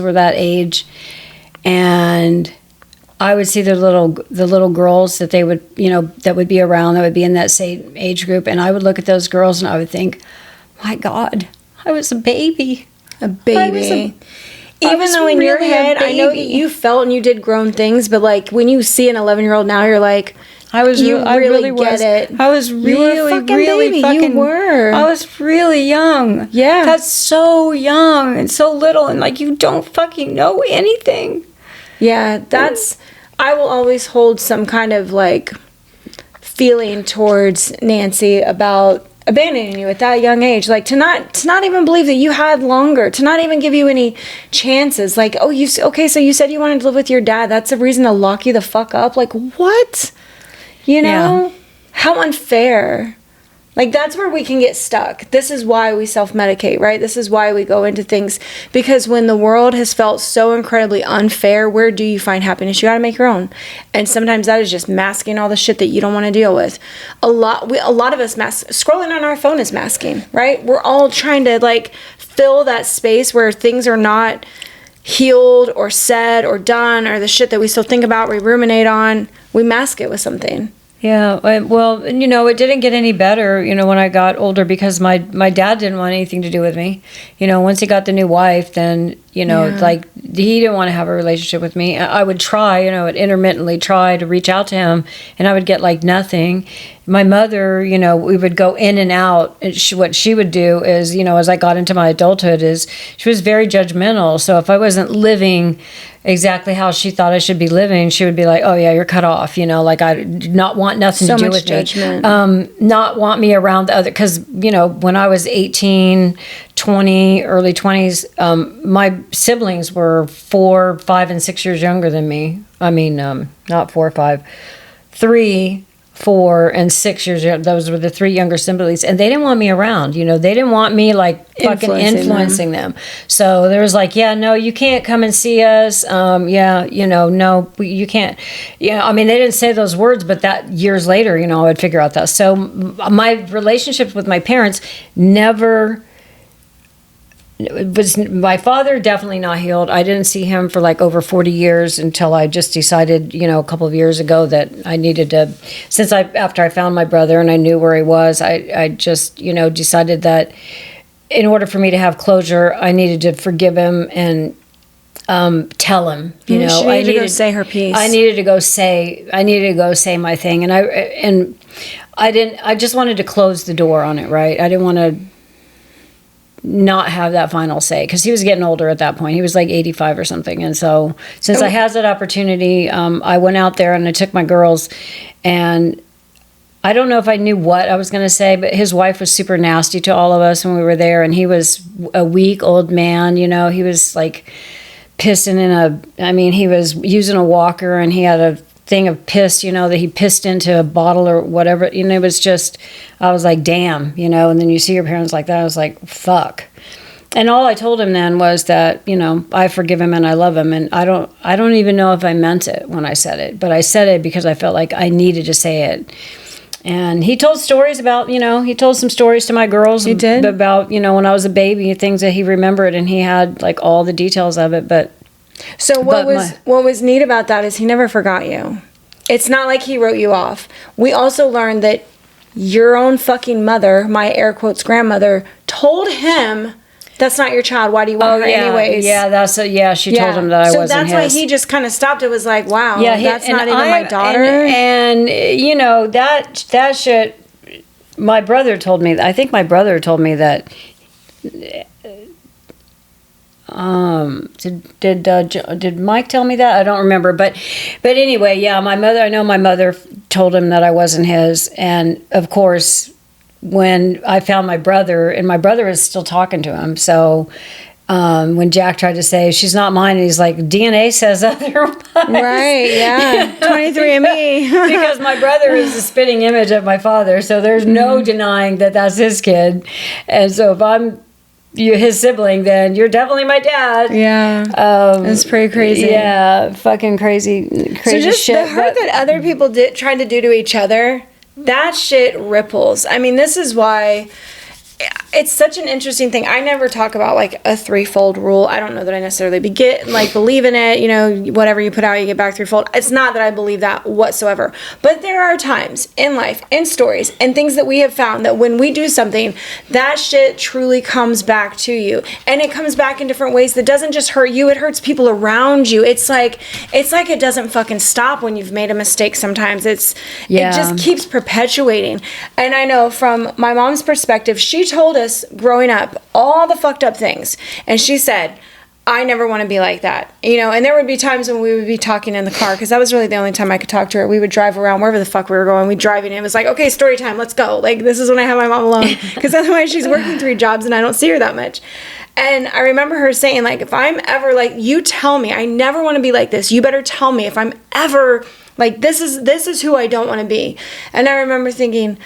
S1: were that age, and I would see the little girls that they would, you know, that would be around, that would be in that same age group, and I would look at those girls and I would think, my God, I was a baby. Even though in your head, I know that you felt and you did grown things, but like when you see an 11-year-old now, you're like, I really get it. I was really
S2: baby. You were.
S1: I was really young.
S2: Yeah.
S1: That's so young and so little, and like you don't fucking know anything.
S2: Yeah, I will always hold some kind of like feeling towards Nancy about abandoning you at that young age, like to not even believe that you had longer, to not even give you any chances. Like, so you said you wanted to live with your dad, that's a reason to lock you the fuck up? Like, what? You know? Yeah. How unfair. Like, that's where we can get stuck. This is why we self-medicate, right? This is why we go into things, because when the world has felt so incredibly unfair, where do you find happiness? You got to make your own. And sometimes that is just masking all the shit that you don't want to deal with. A lot of us scrolling on our phone is masking, right? We're all trying to like fill that space where things are not healed or said or done, or the shit that we still think about, we ruminate on, we mask it with something.
S1: Yeah, well, you know, it didn't get any better, you know, when I got older, because my dad didn't want anything to do with me. You know, once he got the new wife, then, you know, like, he didn't want to have a relationship with me. I would try, you know, I'd intermittently try to reach out to him, and I would get, like, nothing. My mother, you know, we would go in and out. And what she would do is, you know, as I got into my adulthood, is she was very judgmental. So if I wasn't living exactly how she thought I should be living, she would be like, oh yeah, you're cut off, you know, like I did not want nothing to do with
S2: judgment.
S1: Me. Not want me around the other, because, you know, when I was 18, 20, early 20s, my siblings were 4, 5, and 6 years younger than me. I mean, not 4 or 5, 3, 4 and 6 years. Those were the 3 younger siblings, and they didn't want me around. They didn't want me like fucking influencing them. So there was like, yeah, no, you can't come and see us. No, you can't. I mean, they didn't say those words, but that years later, I would figure out that. So my relationship with my parents never. My father definitely not healed. I didn't see him for like over 40 years until I just decided, a couple of years ago that I needed to, after I found my brother and I knew where he was, I just, decided that in order for me to have closure, I needed to forgive him and tell him,
S2: she needed to go say her piece.
S1: I needed to go say my thing. And I just wanted to close the door on it, right? I didn't want to not have that final say because he was getting older at that point. He was like 85 or something. And so since I had that opportunity, I went out there and I took my girls, and I don't know if I knew what I was going to say, but his wife was super nasty to all of us when we were there. And he was a weak old man, he was like pissing he was using a walker, and he had a thing of piss, that he pissed into a bottle or whatever. It was just, I was like, damn, and then you see your parents like that. I was like, fuck. And all I told him then was that, I forgive him and I love him. And I don't even know if I meant it when I said it, but I said it because I felt like I needed to say it. And he told stories about, he told some stories to my girls.
S2: He did?
S1: About, when I was a baby, things that he remembered, and he had like all the details of it, but
S2: so what was neat about that is he never forgot you. It's not like he wrote you off. We also learned that your own fucking mother, my air quotes grandmother, told him that's not your child. Why do you want her anyways?
S1: Yeah, she told him that I wasn't his. So that's why
S2: he just kind of stopped. It was like, wow, that's not even my daughter.
S1: And that shit, my brother told me, I think my brother told me that. Did Mike tell me that? I don't remember, but anyway, yeah, I know my mother told him that I wasn't his, and of course, when I found my brother, and my brother is still talking to him, so when Jack tried to say she's not mine, and he's like, DNA says otherwise.
S2: Right? Yeah, 23andMe.
S1: Because my brother is the spitting image of my father, so there's no denying that that's his kid, and so if I'm his sibling, then you're definitely my dad.
S2: Yeah. It's pretty crazy.
S1: Yeah, fucking crazy
S2: so just
S1: shit.
S2: The hurt that other people tried to do to each other, that shit ripples. I mean, this is why it's such an interesting thing. I never talk about like a threefold rule. I don't know that I necessarily believe in it. Whatever you put out, you get back threefold. It's not that I believe that whatsoever. But there are times in life, in stories, and things that we have found that when we do something, that shit truly comes back to you. And it comes back in different ways that doesn't just hurt you, it hurts people around you. It's like it doesn't fucking stop when you've made a mistake sometimes. It just keeps perpetuating. And I know from my mom's perspective, she told us growing up all the fucked up things, and she said, I never want to be like that, and there would be times when we would be talking in the car, because that was really the only time I could talk to her. We would drive around wherever the fuck we were going. We'd drive in, and it was like, okay, story time, let's go. Like, this is when I have my mom alone, because otherwise she's working 3 jobs and I don't see her that much. And I remember her saying, like, if I'm ever like, you tell me, I never want to be like this, you better tell me if I'm ever like, this is who I don't want to be. And I remember thinking,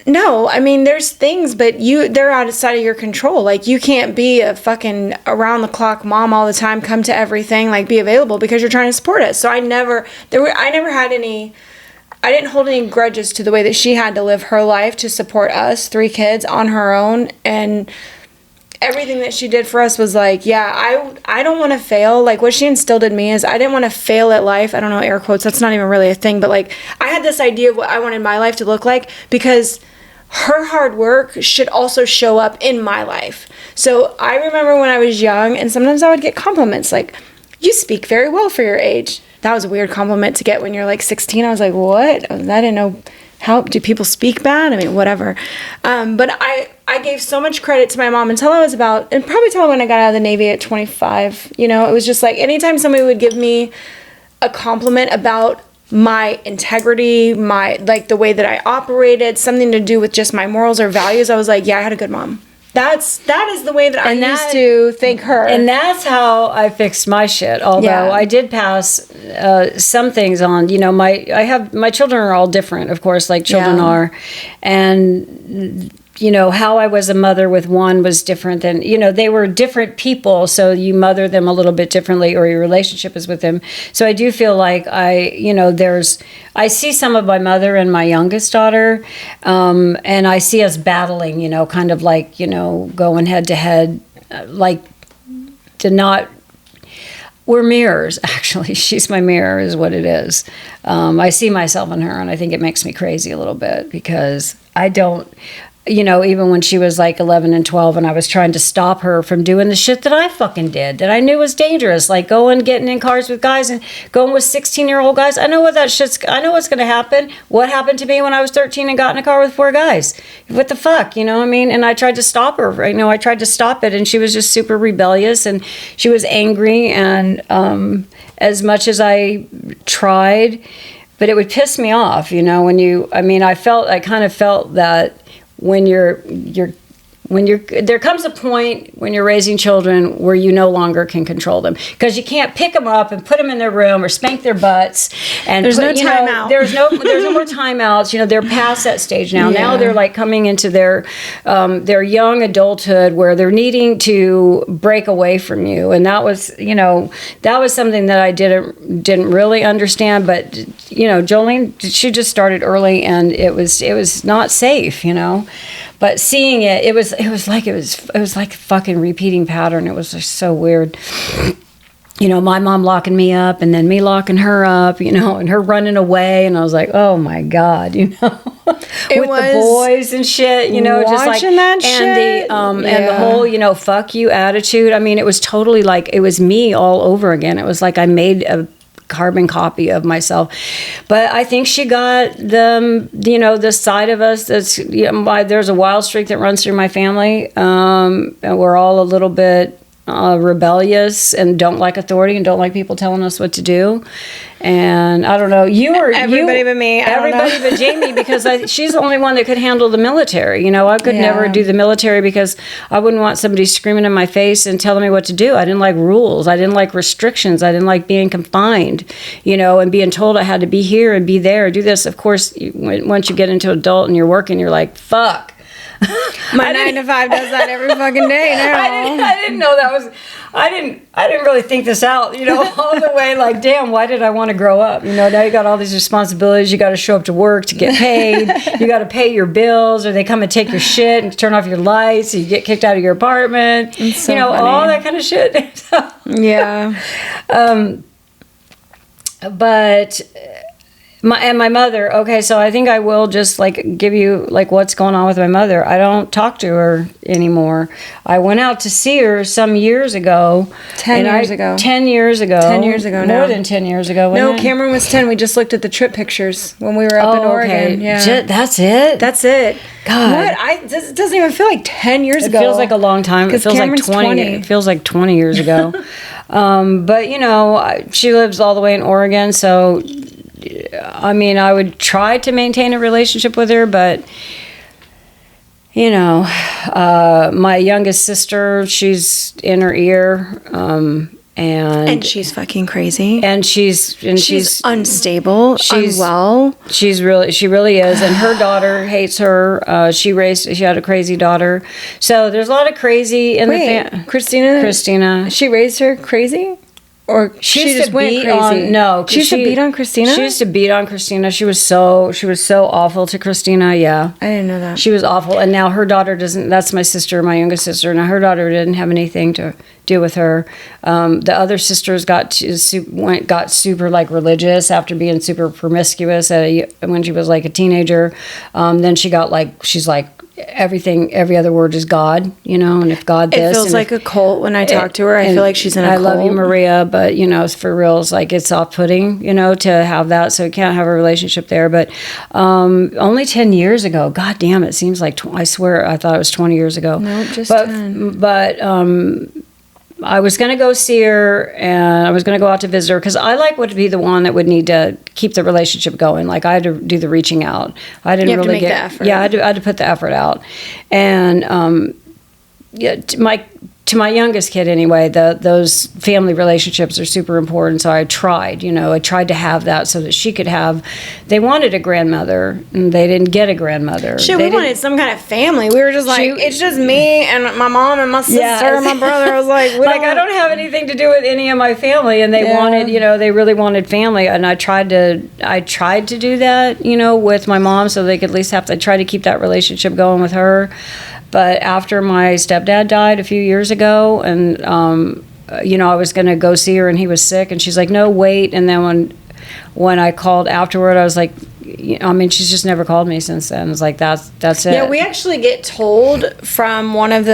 S2: no, I mean, there's things, but they're outside of your control. Like, you can't be a fucking around-the-clock mom all the time, come to everything, like, be available because you're trying to support us. So I never had any, I didn't hold any grudges to the way that she had to live her life to support us, 3 kids, on her own. And everything that she did for us was like, yeah, I don't want to fail. Like, what she instilled in me is I didn't want to fail at life. I don't know, air quotes, that's not even really a thing, but like, I had this idea of what I wanted my life to look like, because her hard work should also show up in my life. So I remember when I was young, and sometimes I would get compliments like, you speak very well for your age. That was a weird compliment to get when you're like 16. I was like, what? I didn't know. How do people speak bad? I mean, whatever. But I gave so much credit to my mom until I was and probably till when I got out of the Navy at 25. It was just like, anytime somebody would give me a compliment about my integrity, my, like, the way that I operated, something to do with just my morals or values, I was like, yeah, I had a good mom. That is the way that I used to think her.
S1: And that's how I fixed my shit. Although I did pass some things on. You know, my children are all different, of course, like children are. And you know, how I was a mother with one was different than, you know, they were different people. So you mother them a little bit differently, or your relationship is with them. So I do feel like I see some of my mother and my youngest daughter. And I see us battling, you know, kind of like, you know, going head to head, we're mirrors, actually. She's my mirror is what it is. I see myself in her, and I think it makes me crazy a little bit because I don't, you know, even when she was like 11 and 12 and I was trying to stop her from doing the shit that I fucking did, that I knew was dangerous, like getting in cars with guys and going with 16-year-old guys. I know what's going to happen. What happened to me when I was 13 and got in a car with 4 guys? What the fuck, you know what I mean? And I tried to stop her, you know, I tried to stop it, and she was just super rebellious, and she was angry, and as much as I tried, but it would piss me off, you know, I kind of felt that when there comes a point when you're raising children where you no longer can control them, because you can't pick them up and put them in their room or spank their butts. And
S2: there's no timeout.
S1: There's no more timeouts. You know, they're past that stage now. Now they're like coming into their young adulthood where they're needing to break away from you. And that was something that I didn't really understand. But you know, Jolene, she just started early, and it was not safe. You know. But seeing it was like a fucking repeating pattern. It was just so weird. You know, my mom locking me up, and then me locking her up, you know, and her running away, and I was like, oh my God, you know, with the boys and shit, you know, just like
S2: that shit.
S1: And the whole, you know, fuck you attitude. I mean, it was totally like it was me all over again. It was like I made a carbon copy of myself. But I think she got the side of us that's, you know, there's a wild streak that runs through my family. And we're all a little bit rebellious and don't like authority and don't like people telling us what to do. And I don't know,
S2: everybody but me.
S1: Everybody but Jamie, because she's the only one that could handle the military. You know, I could never do the military because I wouldn't want somebody screaming in my face and telling me what to do. I didn't like rules. I didn't like restrictions. I didn't like being confined, you know, and being told I had to be here and be there, do this. Of course, once you get into adult and you're working, you're like, fuck.
S2: My 9 to 5 does that every fucking day now.
S1: I didn't know that was. I didn't really think this out, you know, all the way. Like, damn, why did I want to grow up? You know, now you got all these responsibilities. You got to show up to work to get paid. You got to pay your bills, or they come and take your shit and turn off your lights. You get kicked out of your apartment.
S2: It's so
S1: you know,
S2: funny.
S1: all that kind of shit.
S2: Yeah.
S1: But. My mother, okay, so I think I will just like give you like what's going on with my mother. I don't talk to her anymore. I went out to see her some years ago.
S2: 10 years ago.
S1: 10 years ago.
S2: 10 years ago now.
S1: More than 10 years ago.
S2: No, Cameron was 10. We just looked at the trip pictures when we were up in Oregon.
S1: Okay.
S2: Yeah.
S1: That's it?
S2: That's it.
S1: God.
S2: What? It doesn't even feel like 10 years ago.
S1: It feels like a long time. It feels
S2: Cameron's
S1: like 20. It feels like 20 years ago. But, you know, she lives all the way in Oregon, so... I mean, I would try to maintain a relationship with her, but, you know, my youngest sister, she's in her ear, and
S2: she's fucking crazy.
S1: And she's
S2: unstable, unwell.
S1: She really is. And her daughter hates her. She had a crazy daughter. So there's a lot of crazy in the family.
S2: Christina. She raised her crazy? Or she just went crazy?
S1: She used to beat on Christina? She used to beat on Christina. She was so awful to Christina, yeah.
S2: I didn't know that.
S1: She was awful. And now her daughter doesn't, that's my sister, my youngest sister. Now her daughter didn't have anything to do with her. The other sisters got super like religious after being super promiscuous when she was like a teenager. Then she got like, she's like, every other word is God, you know, and if God this.
S2: It feels like a cult when I talk to her. I feel like she's in a cult.
S1: I love you, Maria, but, you know, for real, it's like it's off-putting, you know, to have that, so we can't have a relationship there. But only 10 years ago, God damn, it seems like, I swear, I thought it was 20 years ago.
S2: No, just 10.
S1: But I was going to go see her, and I was going to go out to visit her, because I would be the one that would need to keep the relationship going. Like, I had to do the reaching out. I didn't
S2: you have
S1: really
S2: to make the effort.
S1: Yeah, I had to put the effort out. And yeah, to my youngest kid anyway, those family relationships are super important. So I tried to have that so that she could have. They wanted a grandmother, and they didn't get a grandmother.
S2: Shit, we wanted some kind of family. We were just like, it's just me and my mom and my sister and my brother. I was like,
S1: I don't have anything to do with any of my family, and they wanted, they really wanted family, and I tried to do that, with my mom, so they could at least try to keep that relationship going with her. But after my stepdad died a few years ago, and I was going to go see her, and he was sick, and she's like, "No, wait." And then when I called afterward, I was like, she's just never called me since then. It's like that's it.
S2: Yeah, we actually get told from one of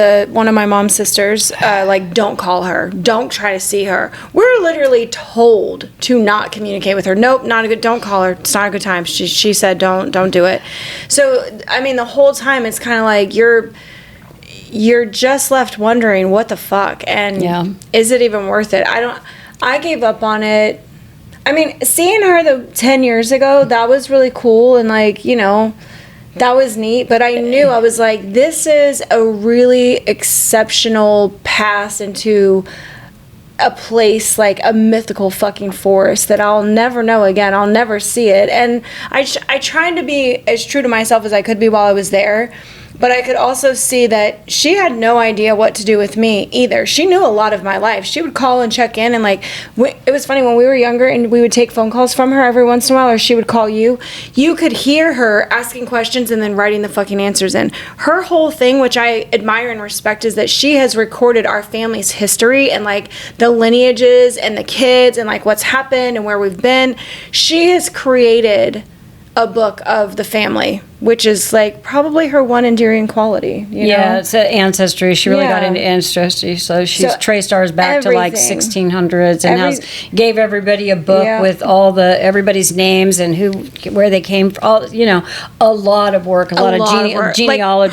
S2: my mom's sisters, like, don't call her, don't try to see her. We're literally told to not communicate with her. Nope, don't call her. It's not a good time. She said don't do it. So the whole time it's kind of like you're just left wondering what the fuck, and is it even worth it? I gave up on it. Seeing her 10 years ago, that was really cool, and that was neat, but I knew, I was like, this is a really exceptional pass into a place, like a mythical fucking forest that I'll never know again. I'll never see it. And I tried to be as true to myself as I could be while I was there. But I could also see that she had no idea what to do with me either. She knew a lot of my life. She would call and check in, and it was funny when we were younger and we would take phone calls from her every once in a while, or she would call you. You could hear her asking questions and then writing the fucking answers in. Her whole thing, which I admire and respect, is that she has recorded our family's history and the lineages and the kids and what's happened and where we've been. She has created a book of the family, which is probably her one endearing quality.
S1: It's ancestry. She really got into ancestry, so she's traced ours back to 1600s, and gave everybody a book with all everybody's names and where they came from. A lot of work, a lot of genealogy.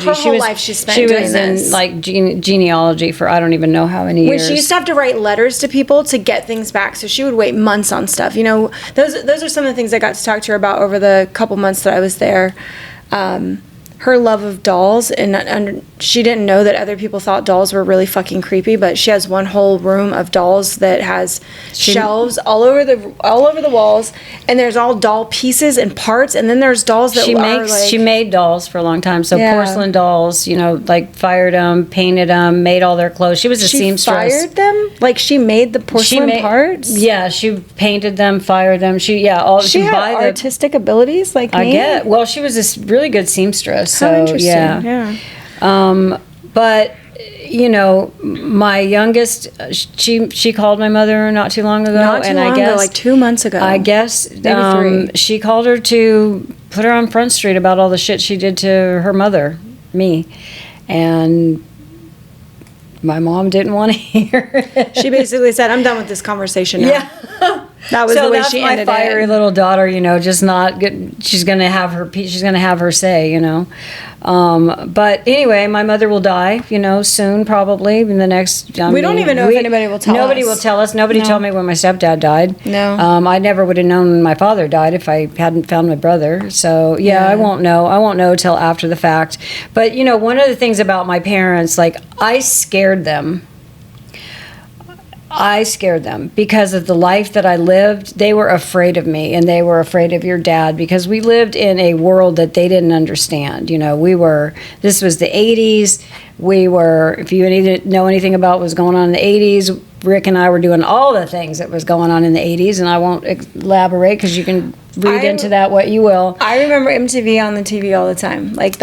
S2: Her whole life she spent doing this.
S1: In genealogy for I don't even know how many years.
S2: She used to have to write letters to people to get things back, so she would wait months on stuff. Those are some of the things I got to talk to her about over the couple months that I was there. Her love of dolls, and she didn't know that other people thought dolls were really fucking creepy, but she has one whole room of dolls that has shelves all over the walls, and there's all doll pieces and parts, and then there's dolls that
S1: she made dolls for a long time, so porcelain dolls, fired them, painted them, made all their clothes. She was a seamstress.
S2: She fired them? She made the porcelain parts?
S1: Yeah, she painted them, fired them. She had
S2: artistic abilities like me?
S1: I get. Well, she was a really good seamstress. So,
S2: how interesting. Yeah.
S1: But my youngest, she called my mother not too long ago,
S2: I guess 2 months ago.
S1: I guess
S2: maybe 3.
S1: She called her to put her on Front Street about all the shit she did to her mother, me, and my mom didn't want to hear it.
S2: She basically said, "I'm done with this conversation now."
S1: Yeah.
S2: That was the way she ended it.
S1: my fiery little daughter, just not good. She's going to have her say, But anyway, my mother will die, soon, probably in the next.
S2: We don't even know if anybody will tell us.
S1: Nobody will tell us. Nobody told me when my stepdad died.
S2: No.
S1: I never would have known when my father died if I hadn't found my brother. So I won't know. I won't know till after the fact. But one of the things about my parents, I scared them. Because of the life that I lived. They were afraid of me, and they were afraid of your dad, because we lived in a world that they didn't understand. This was the 80s. If you need to know anything about what was going on in the 80s, Rick and I were doing all the things that was going on in the 80s, and I won't elaborate because you can read into that what you will.
S2: I remember MTV on the TV all the time. But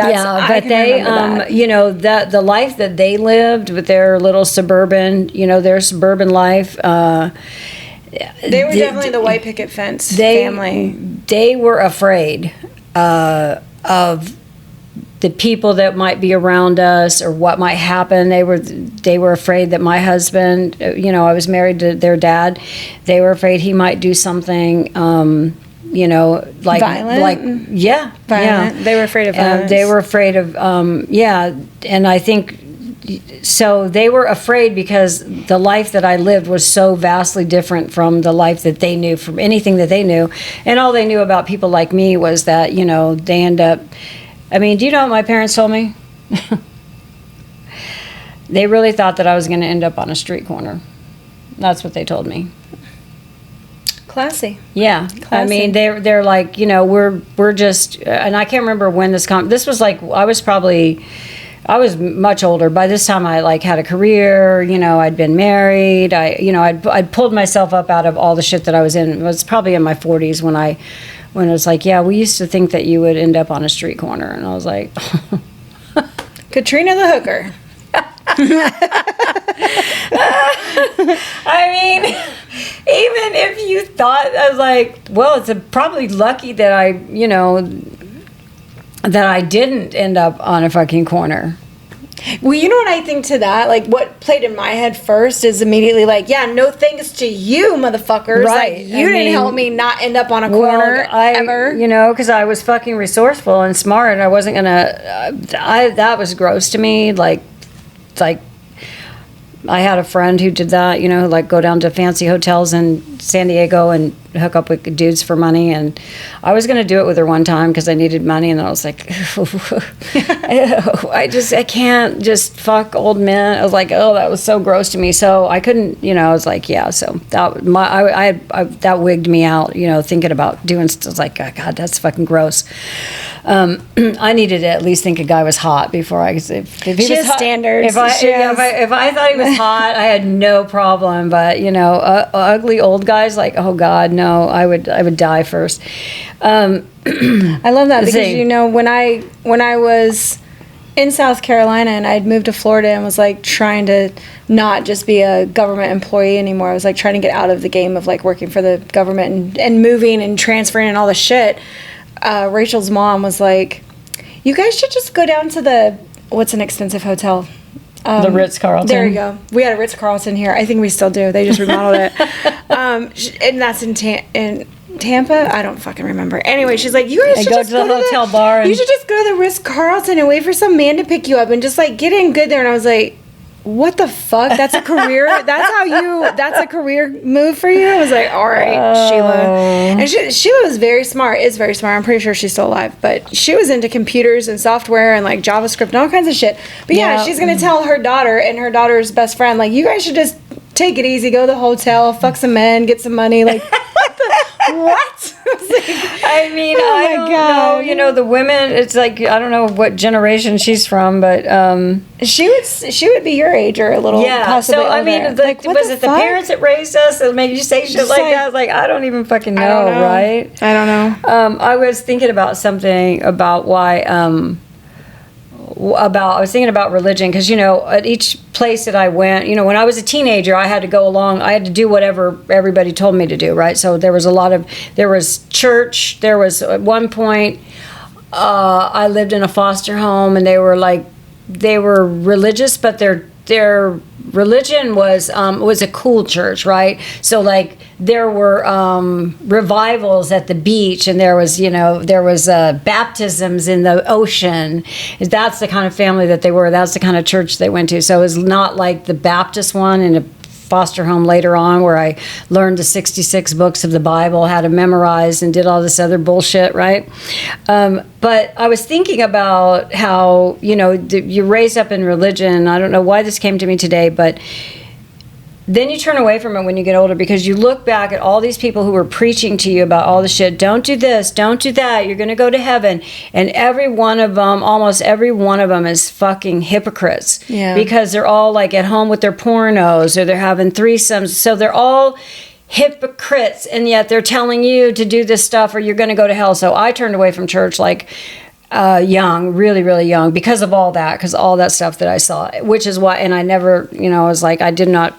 S1: the life that they lived with their little suburban, their suburban life.
S2: They were definitely the white picket fence family.
S1: They were afraid of the people that might be around us or what might happen. They were afraid that my husband, I was married to their dad. They were afraid he might do something, violent.
S2: Violent.
S1: Yeah.
S2: They were afraid of violence.
S1: They were afraid of, and I think. So they were afraid because the life that I lived was so vastly different from the life that they knew, from anything that they knew. And all they knew about people like me was that, they end up. Do you know what my parents told me? they really thought that I was going to end up on a street corner. That's what they told me.
S2: Classy.
S1: Yeah.
S2: Classy.
S1: I mean, they're like, you know, we're just, and I can't remember when this was like, I was much older. By this time I like had a career, you know, I'd been married. I'd pulled myself up out of all the shit that I was in. It was probably in my 40s when it was like, yeah, we used to think that you would end up on a street corner. And I was like,
S2: Katrina the hooker.
S1: I mean, even if you thought, I was like, well, it's probably lucky that that I didn't end up on a fucking corner.
S2: Well, you know what I think to that? Like, what played in my head first is immediately like, yeah, no thanks to you, motherfuckers.
S1: Right.
S2: Like, you didn't help me not end up on a corner ever.
S1: You know, because I was fucking resourceful and smart, and I wasn't gonna. That was gross to me. Like I had a friend who did that, you know, like go down to fancy hotels in San Diego and hook up with dudes for money. And I was going to do it with her one time because I needed money. And I was like, I can't just fuck old men. I was like, oh, that was so gross to me. So I couldn't, you know, I was like, yeah. So that wigged me out, you know, thinking about doing stuff. I was like, oh, God, that's fucking gross. I needed to at least think a guy was hot before I could. If he was hot,
S2: standards.
S1: If I thought he was hot, I had no problem. But you know, ugly old guys, like, oh God, no, I would die first.
S2: I love that because you know when I was in South Carolina and I'd moved to Florida and was like trying to not just be a government employee anymore. I was like trying to get out of the game of like working for the government and moving and transferring and all the shit. Rachel's mom was like, you guys should just go down to what's an expensive hotel?
S1: The Ritz-Carlton.
S2: There you go. We had a Ritz-Carlton here. I think we still do. They just remodeled it. And that's in Tampa? I don't fucking remember. Anyway, she's like, you guys should just go to the hotel bar. You should just go to the Ritz-Carlton and wait for some man to pick you up and just like get in good there. And I was like, what the fuck? That's a career? That's a career move for you? I was like, all right, Sheila. And Sheila was is very smart. I'm pretty sure she's still alive. But she was into computers and software and like JavaScript and all kinds of shit. But yeah, she's going to tell her daughter and her daughter's best friend, like, you guys should just take it easy, go to the hotel, fuck some men, get some money. Like, what?
S1: I mean, I don't know. You know, the women, it's like, I don't know what generation she's from, but
S2: she would be your age or a little possibly.
S1: So I mean, was it the parents that raised us that made you say shit like that? I was like, I don't even fucking know, right?
S2: I don't know.
S1: I was thinking about something about why. I was thinking about religion because, you know, at each place that I went, you know, when I was a teenager, I had to go along. I had to do whatever everybody told me to do, right? So there was church. There was at one point, I lived in a foster home, and they were religious, but their religion was a cool church, right? So like there were revivals at the beach, and there was baptisms in the ocean. That's the kind of family that they were. That's the kind of church they went to. So it was not like the Baptist one in a foster home later on where I learned the 66 books of the Bible, how to memorize, and did all this other bullshit, right? But I was thinking about how, you know, you're raised up in religion. I don't know why this came to me today, but then you turn away from it when you get older because you look back at all these people who were preaching to you about all the shit. Don't do this, don't do that, you're going to go to heaven. And almost every one of them is fucking hypocrites. Yeah. Because they're all like at home with their pornos or they're having threesomes. So they're all hypocrites, and yet they're telling you to do this stuff or you're going to go to hell. So I turned away from church like young, really, really young, because of all that stuff that I saw, which is why, and I never, you know, I was like, I did not.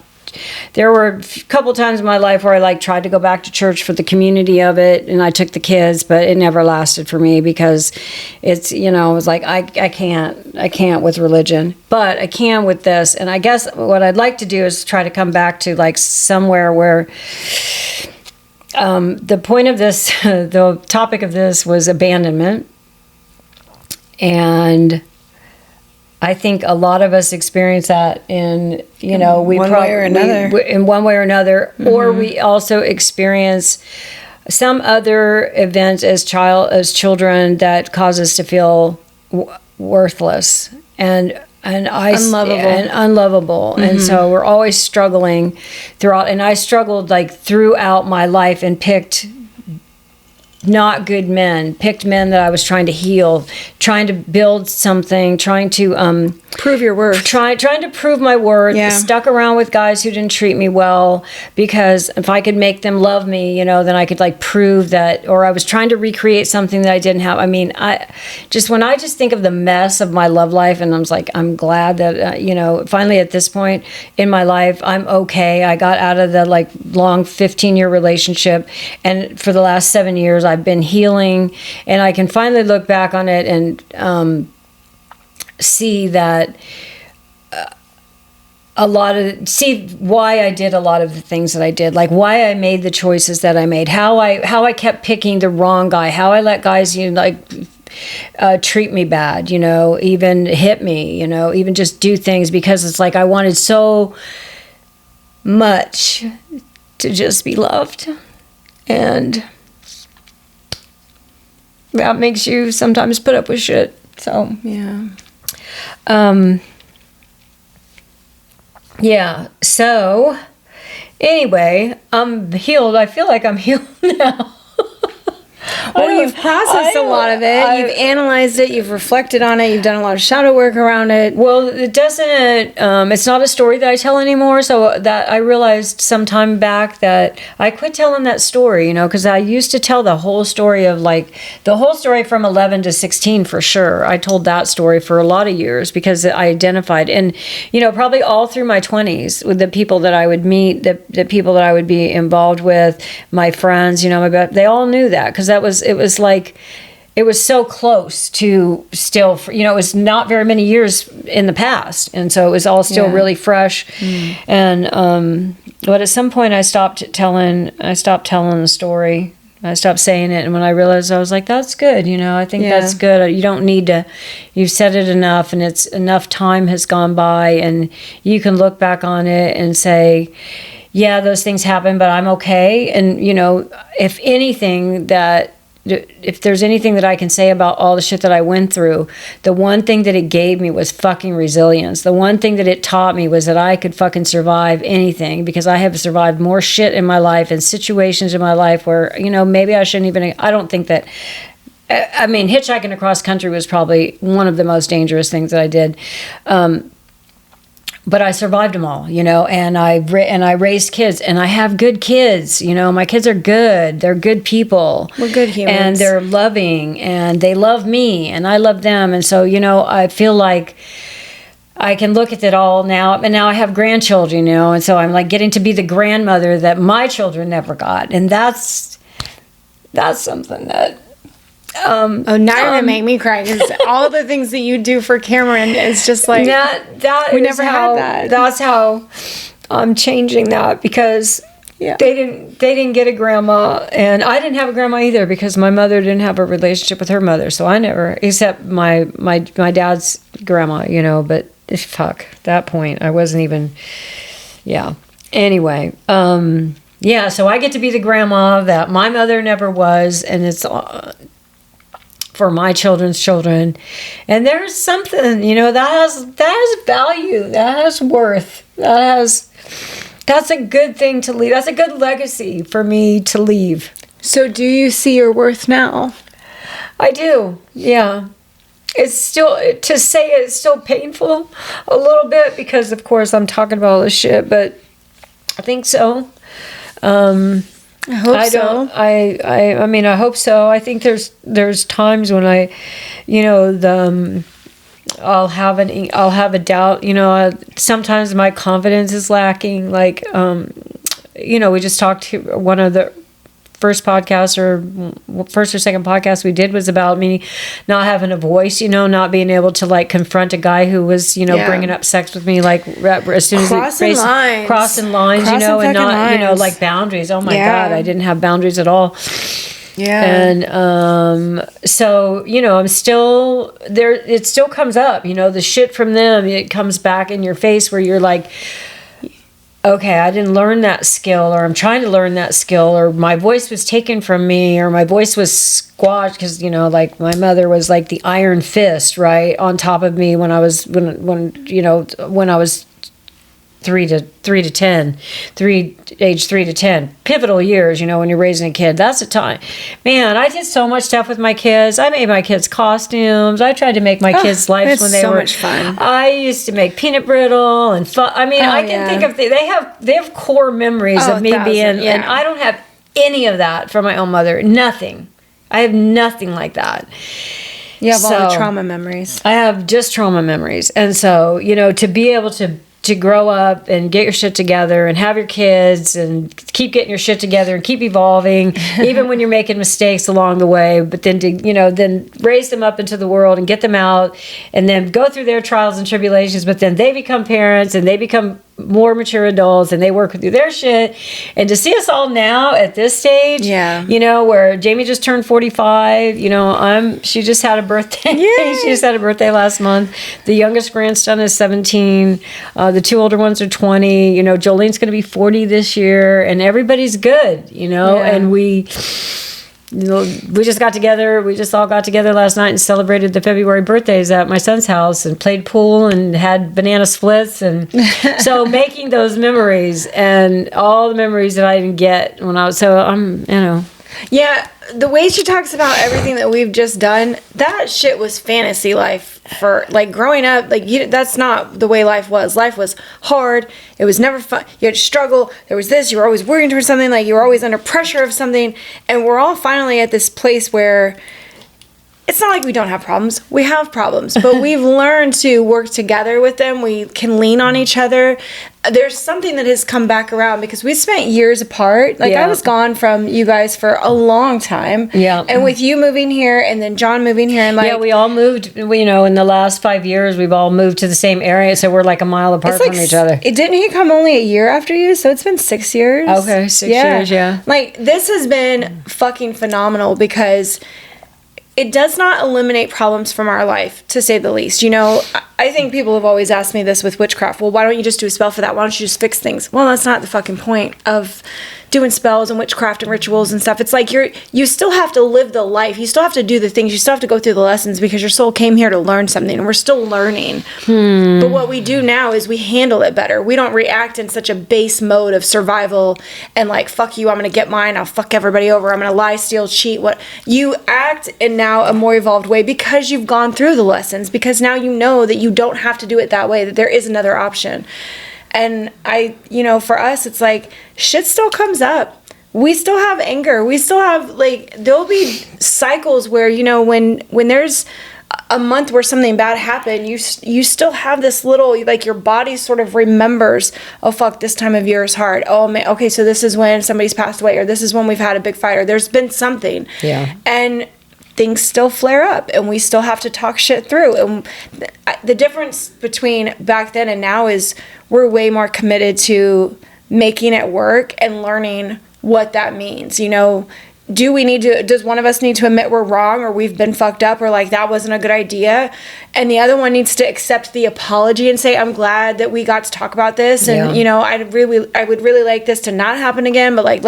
S1: There were a couple times in my life where I like tried to go back to church for the community of it, and I took the kids, but it never lasted for me because it's, you know, it was like I can't with religion, but I can with this. And I guess what I'd like to do is try to come back to like somewhere where the point of this, the topic of this was abandonment, and I think a lot of us experience that in, you know, in one way or another, mm-hmm. Or we also experience some other event as children that cause us to feel worthless. unlovable. And so we're always struggling throughout, and I struggled like throughout my life and picked not good men, picked men that I was trying to heal, trying to build something, trying to
S2: prove your worth,
S1: trying to prove my worth. Stuck around with guys who didn't treat me well, because if I could make them love me, you know, then I could like prove that. Or I was trying to recreate something that I didn't have. I mean, when I think of the mess of my love life, and I'm glad that you know, finally at this point in my life I'm okay. I got out of the like long 15-year relationship, and for the last 7 years I've been healing, and I can finally look back on it and see that see why I did a lot of the things that I did, like why I made the choices that I made, how I kept picking the wrong guy, how I let guys, you know, like treat me bad, you know, even hit me, you know, even just do things because it's like I wanted so much to just be loved. And that makes you sometimes put up with shit. So so anyway, I'm healed. I feel like I'm healed now.
S2: Well, you've processed a lot of it. You've analyzed it. You've reflected on it. You've done a lot of shadow work around it.
S1: Well, it doesn't. It's not a story that I tell anymore. So that I realized some time back that I quit telling that story. You know, because I used to tell the whole story of like the whole story from 11 to 16 for sure. I told that story for a lot of years because I identified, and you know, probably all through my 20s with the people that I would meet, the people that I would be involved with, my friends. You know, they all knew that because it was like, it was so close to still, you know, it was not very many years in the past. And so it was all still really fresh. And, but at some point I stopped telling the story. I stopped saying it. And when I realized, I was like, that's good. You know, I think that's good. You don't need to, you've said it enough, and it's enough time has gone by, and you can look back on it and say, yeah, those things happen, but I'm okay. And, you know, if there's anything that I can say about all the shit that I went through, the one thing that it gave me was fucking resilience. The one thing that it taught me was that I could fucking survive anything, because I have survived more shit in my life and situations in my life where, you know, maybe I shouldn't even, I don't think that, I mean, hitchhiking across country was probably one of the most dangerous things that I did. But I survived them all, you know, and I raised kids, and I have good kids, you know, my kids are good. They're good people.
S2: We're good humans.
S1: And they're loving, and they love me, and I love them. And so, you know, I feel like I can look at it all now, and now I have grandchildren, you know, and so I'm like getting to be the grandmother that my children never got. And that's something that,
S2: now you're gonna make me cry, because all the things that you do for Cameron is just like we never had that.
S1: That's how I'm changing that, because they didn't get a grandma, and I didn't have a grandma either, because my mother didn't have a relationship with her mother, so I never, except my dad's grandma, you know. But fuck, that point I wasn't even. Anyway, so I get to be the grandma that my mother never was, and it's for my children's children. And there's something, you know, that has value, that has worth, that's a good thing to leave. That's a good legacy for me to leave.
S2: So do you see your worth now?
S1: I do, yeah. It's still, to say it's still painful a little bit, because of course I'm talking about all this shit, but I think so.
S2: I hope so.
S1: I mean, I hope so. I think there's times when I, you know, I'll have a doubt. You know, sometimes my confidence is lacking. Like, you know, we just talked to one of the first or second podcast we did was about me not having a voice, you know, not being able to like confront a guy who was, you know, bringing up sex with me, like as soon as
S2: crossing lines,
S1: you know, and not
S2: lines.
S1: You know, like boundaries. Oh my God, I didn't have boundaries at all.
S2: Yeah.
S1: And so, you know, I'm still there. It still comes up, you know, the shit from them. It comes back in your face where you're like, okay, I didn't learn that skill, or I'm trying to learn that skill, or my voice was taken from me, or my voice was squashed because, you know, like my mother was like the iron fist, right, on top of me when I was, when I was age 3 to 10, pivotal years, you know, when you're raising a kid. That's a time, man. I did so much stuff with my kids. I made my kids costumes. I tried to make my kids' lives when they were
S2: so much fun.
S1: I used to make peanut brittle and I mean, I can think of they have core memories of me being, and I don't have any of that from my own mother. Nothing. I have nothing like that.
S2: You have all the trauma memories.
S1: I have just trauma memories, and so, you know, to be able to grow up and get your shit together and have your kids and keep getting your shit together and keep evolving, even when you're making mistakes along the way, but then to, you know, then raise them up into the world and get them out and then go through their trials and tribulations, but then they become parents and they become more mature adults and they work through their shit. And to see us all now at this stage, you know, where Jamie just turned 45, you know, she just had a birthday. She just had a birthday last month. The youngest grandson is 17. The two older ones are 20. You know, Jolene's going to be 40 this year, and everybody's good, you know, and we just got together. We just all got together last night and celebrated the February birthdays at my son's house and played pool and had banana splits. And so making those memories and all the memories that I didn't get when I was, so I'm, you know.
S2: Yeah, the way she talks about everything that we've just done, that shit was fantasy life for, like, growing up. Like, that's not the way life was. Life was hard. It was never fun. You had to struggle. There was this. You were always working towards something. Like, you were always under pressure of something. And we're all finally at this place where it's not like we don't have problems. We have problems, but we've learned to work together with them. We can lean on each other. There's something that has come back around because we spent years apart. Like, I was gone from you guys for a long time. Yeah. And with you moving here and then John moving here, and like,
S1: yeah, we all moved, you know, in the last 5 years, we've all moved to the same area. So we're like a mile apart from each other.
S2: Didn't he come only a year after you? So it's been 6 years.
S1: Okay. 6 years. Yeah.
S2: Like, this has been fucking phenomenal because it does not eliminate problems from our life, to say the least. You know, I think people have always asked me this with witchcraft. Well, why don't you just do a spell for that? Why don't you just fix things? Well, that's not the fucking point of doing spells and witchcraft and rituals and stuff. It's like you still have to live the life. You still have to do the things. You still have to go through the lessons because your soul came here to learn something, and we're still learning. But what we do now is we handle it better. We don't react in such a base mode of survival and like, fuck you, I'm going to get mine. I'll fuck everybody over. I'm going to lie, steal, cheat. What you act in now a more evolved way because you've gone through the lessons, because now you know that you don't have to do it that way, that there is another option. And for us, it's like, shit still comes up. We still have anger. We still have, like, there'll be cycles where, you know, when there's a month where something bad happened, you still have this little, like, your body sort of remembers, oh, fuck, this time of year is hard. Oh, man, okay, so this is when somebody's passed away, or this is when we've had a big fight, or there's been something. Yeah. And things still flare up, and we still have to talk shit through. And the difference between back then and now is we're way more committed to making it work and learning what that means. You know, does one of us need to admit we're wrong, or we've been fucked up, or like that wasn't a good idea, and the other one needs to accept the apology and say, I'm glad that we got to talk about this, and you know, I would really like this to not happen again, but like,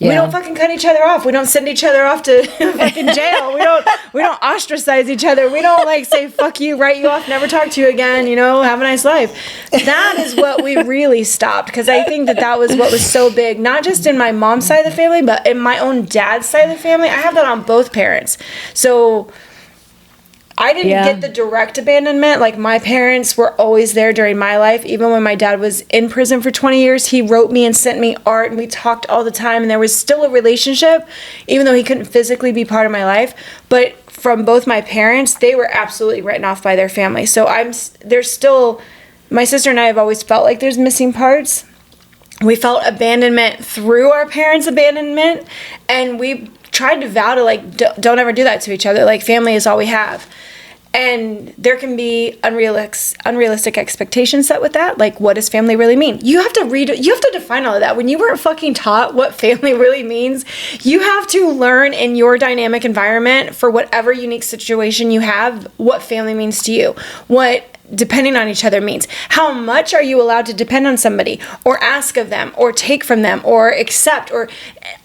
S2: we don't fucking cut each other off. We don't send each other off to fucking jail. We don't ostracize each other. We don't like say fuck you, write you off, never talk to you again, you know, have a nice life. That is what we really stopped, because I think that was what was so big, not just in my mom's side of the family, but in my own dad's side of the family. I have that on both parents. So I didn't get the direct abandonment. Like, my parents were always there during my life. Even when my dad was in prison for 20 years, he wrote me and sent me art, and we talked all the time, and there was still a relationship, even though he couldn't physically be part of my life. But from both my parents, they were absolutely written off by their family. So there's still, my sister and I have always felt like there's missing parts. We felt abandonment through our parents' abandonment, and we tried to vow to, like, don't ever do that to each other. Like, family is all we have. And there can be unrealistic expectations set with that. Like, what does family really mean? You have to define all of that. When you weren't fucking taught what family really means, you have to learn in your dynamic environment, for whatever unique situation you have, what family means to you. What depending on each other means. How much are you allowed to depend on somebody or ask of them or take from them or accept, or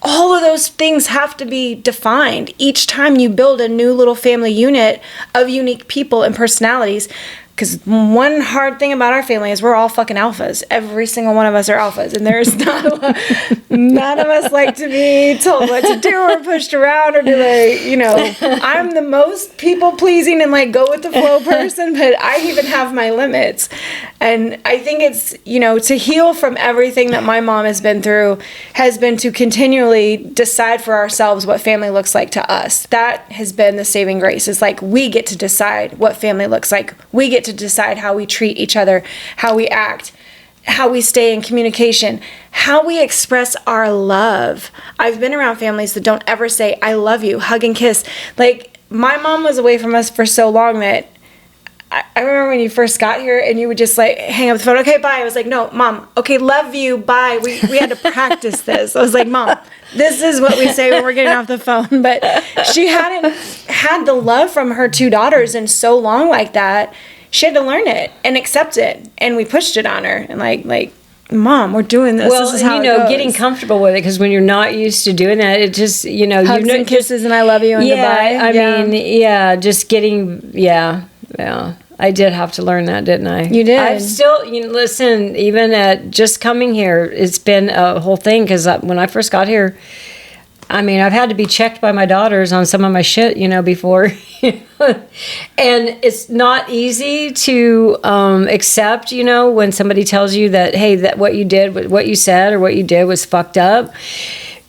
S2: all of those things have to be defined each time you build a new little family unit of unique people and personalities. Because one hard thing about our family is we're all fucking alphas. Every single one of us are alphas. And there's none of us like to be told what to do or pushed around or I'm the most people pleasing and like go with the flow person, but I even have my limits. And I think it's, to heal from everything that my mom has been through has been to continually decide for ourselves what family looks like to us. That has been the saving grace. It's like we get to decide what family looks like. We get to decide how we treat each other, how we act, how we stay in communication, how we express our love. I've been around families that don't ever say, I love you, hug and kiss. Like, my mom was away from us for so long that I remember when you first got here and you would just like hang up the phone. Okay, bye. I was like, no, Mom. Okay, love you. Bye. We had to practice this. I was like, Mom, this is what we say when we're getting off the phone. But she hadn't had the love from her two daughters in so long like that. She had to learn it and accept it. And we pushed it on her and like, Mom, we're doing this.
S1: Well,
S2: this is how it goes.
S1: Getting comfortable with it, because when you're not used to doing that, it just,
S2: hugs and kisses and I love you and goodbye.
S1: Just getting, I did have to learn that, didn't I?
S2: You did.
S1: I've still, listen, even at just coming here, it's been a whole thing, because when I first got here, I've had to be checked by my daughters on some of my shit, before. And it's not easy to accept, when somebody tells you that, hey, that what you did, what you said or what you did was fucked up.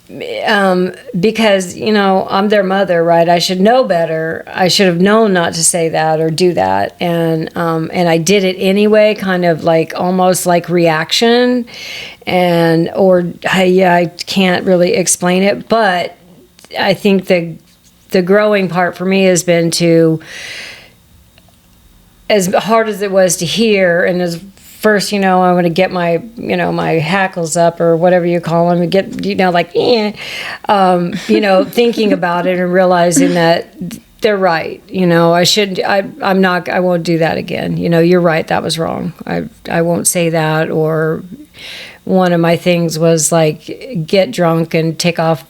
S1: Because, I'm their mother, right? I should know better. I should have known not to say that or do that. And I did it anyway, kind of like almost like reaction. I can't really explain it, but I think the growing part for me has been to, as hard as it was to hear, and as first, I want to get my, my hackles up or whatever you call them, and get, thinking about it and realizing that they're right. I won't do that again. You're right. That was wrong. I won't say that. Or one of my things was like, get drunk and take off,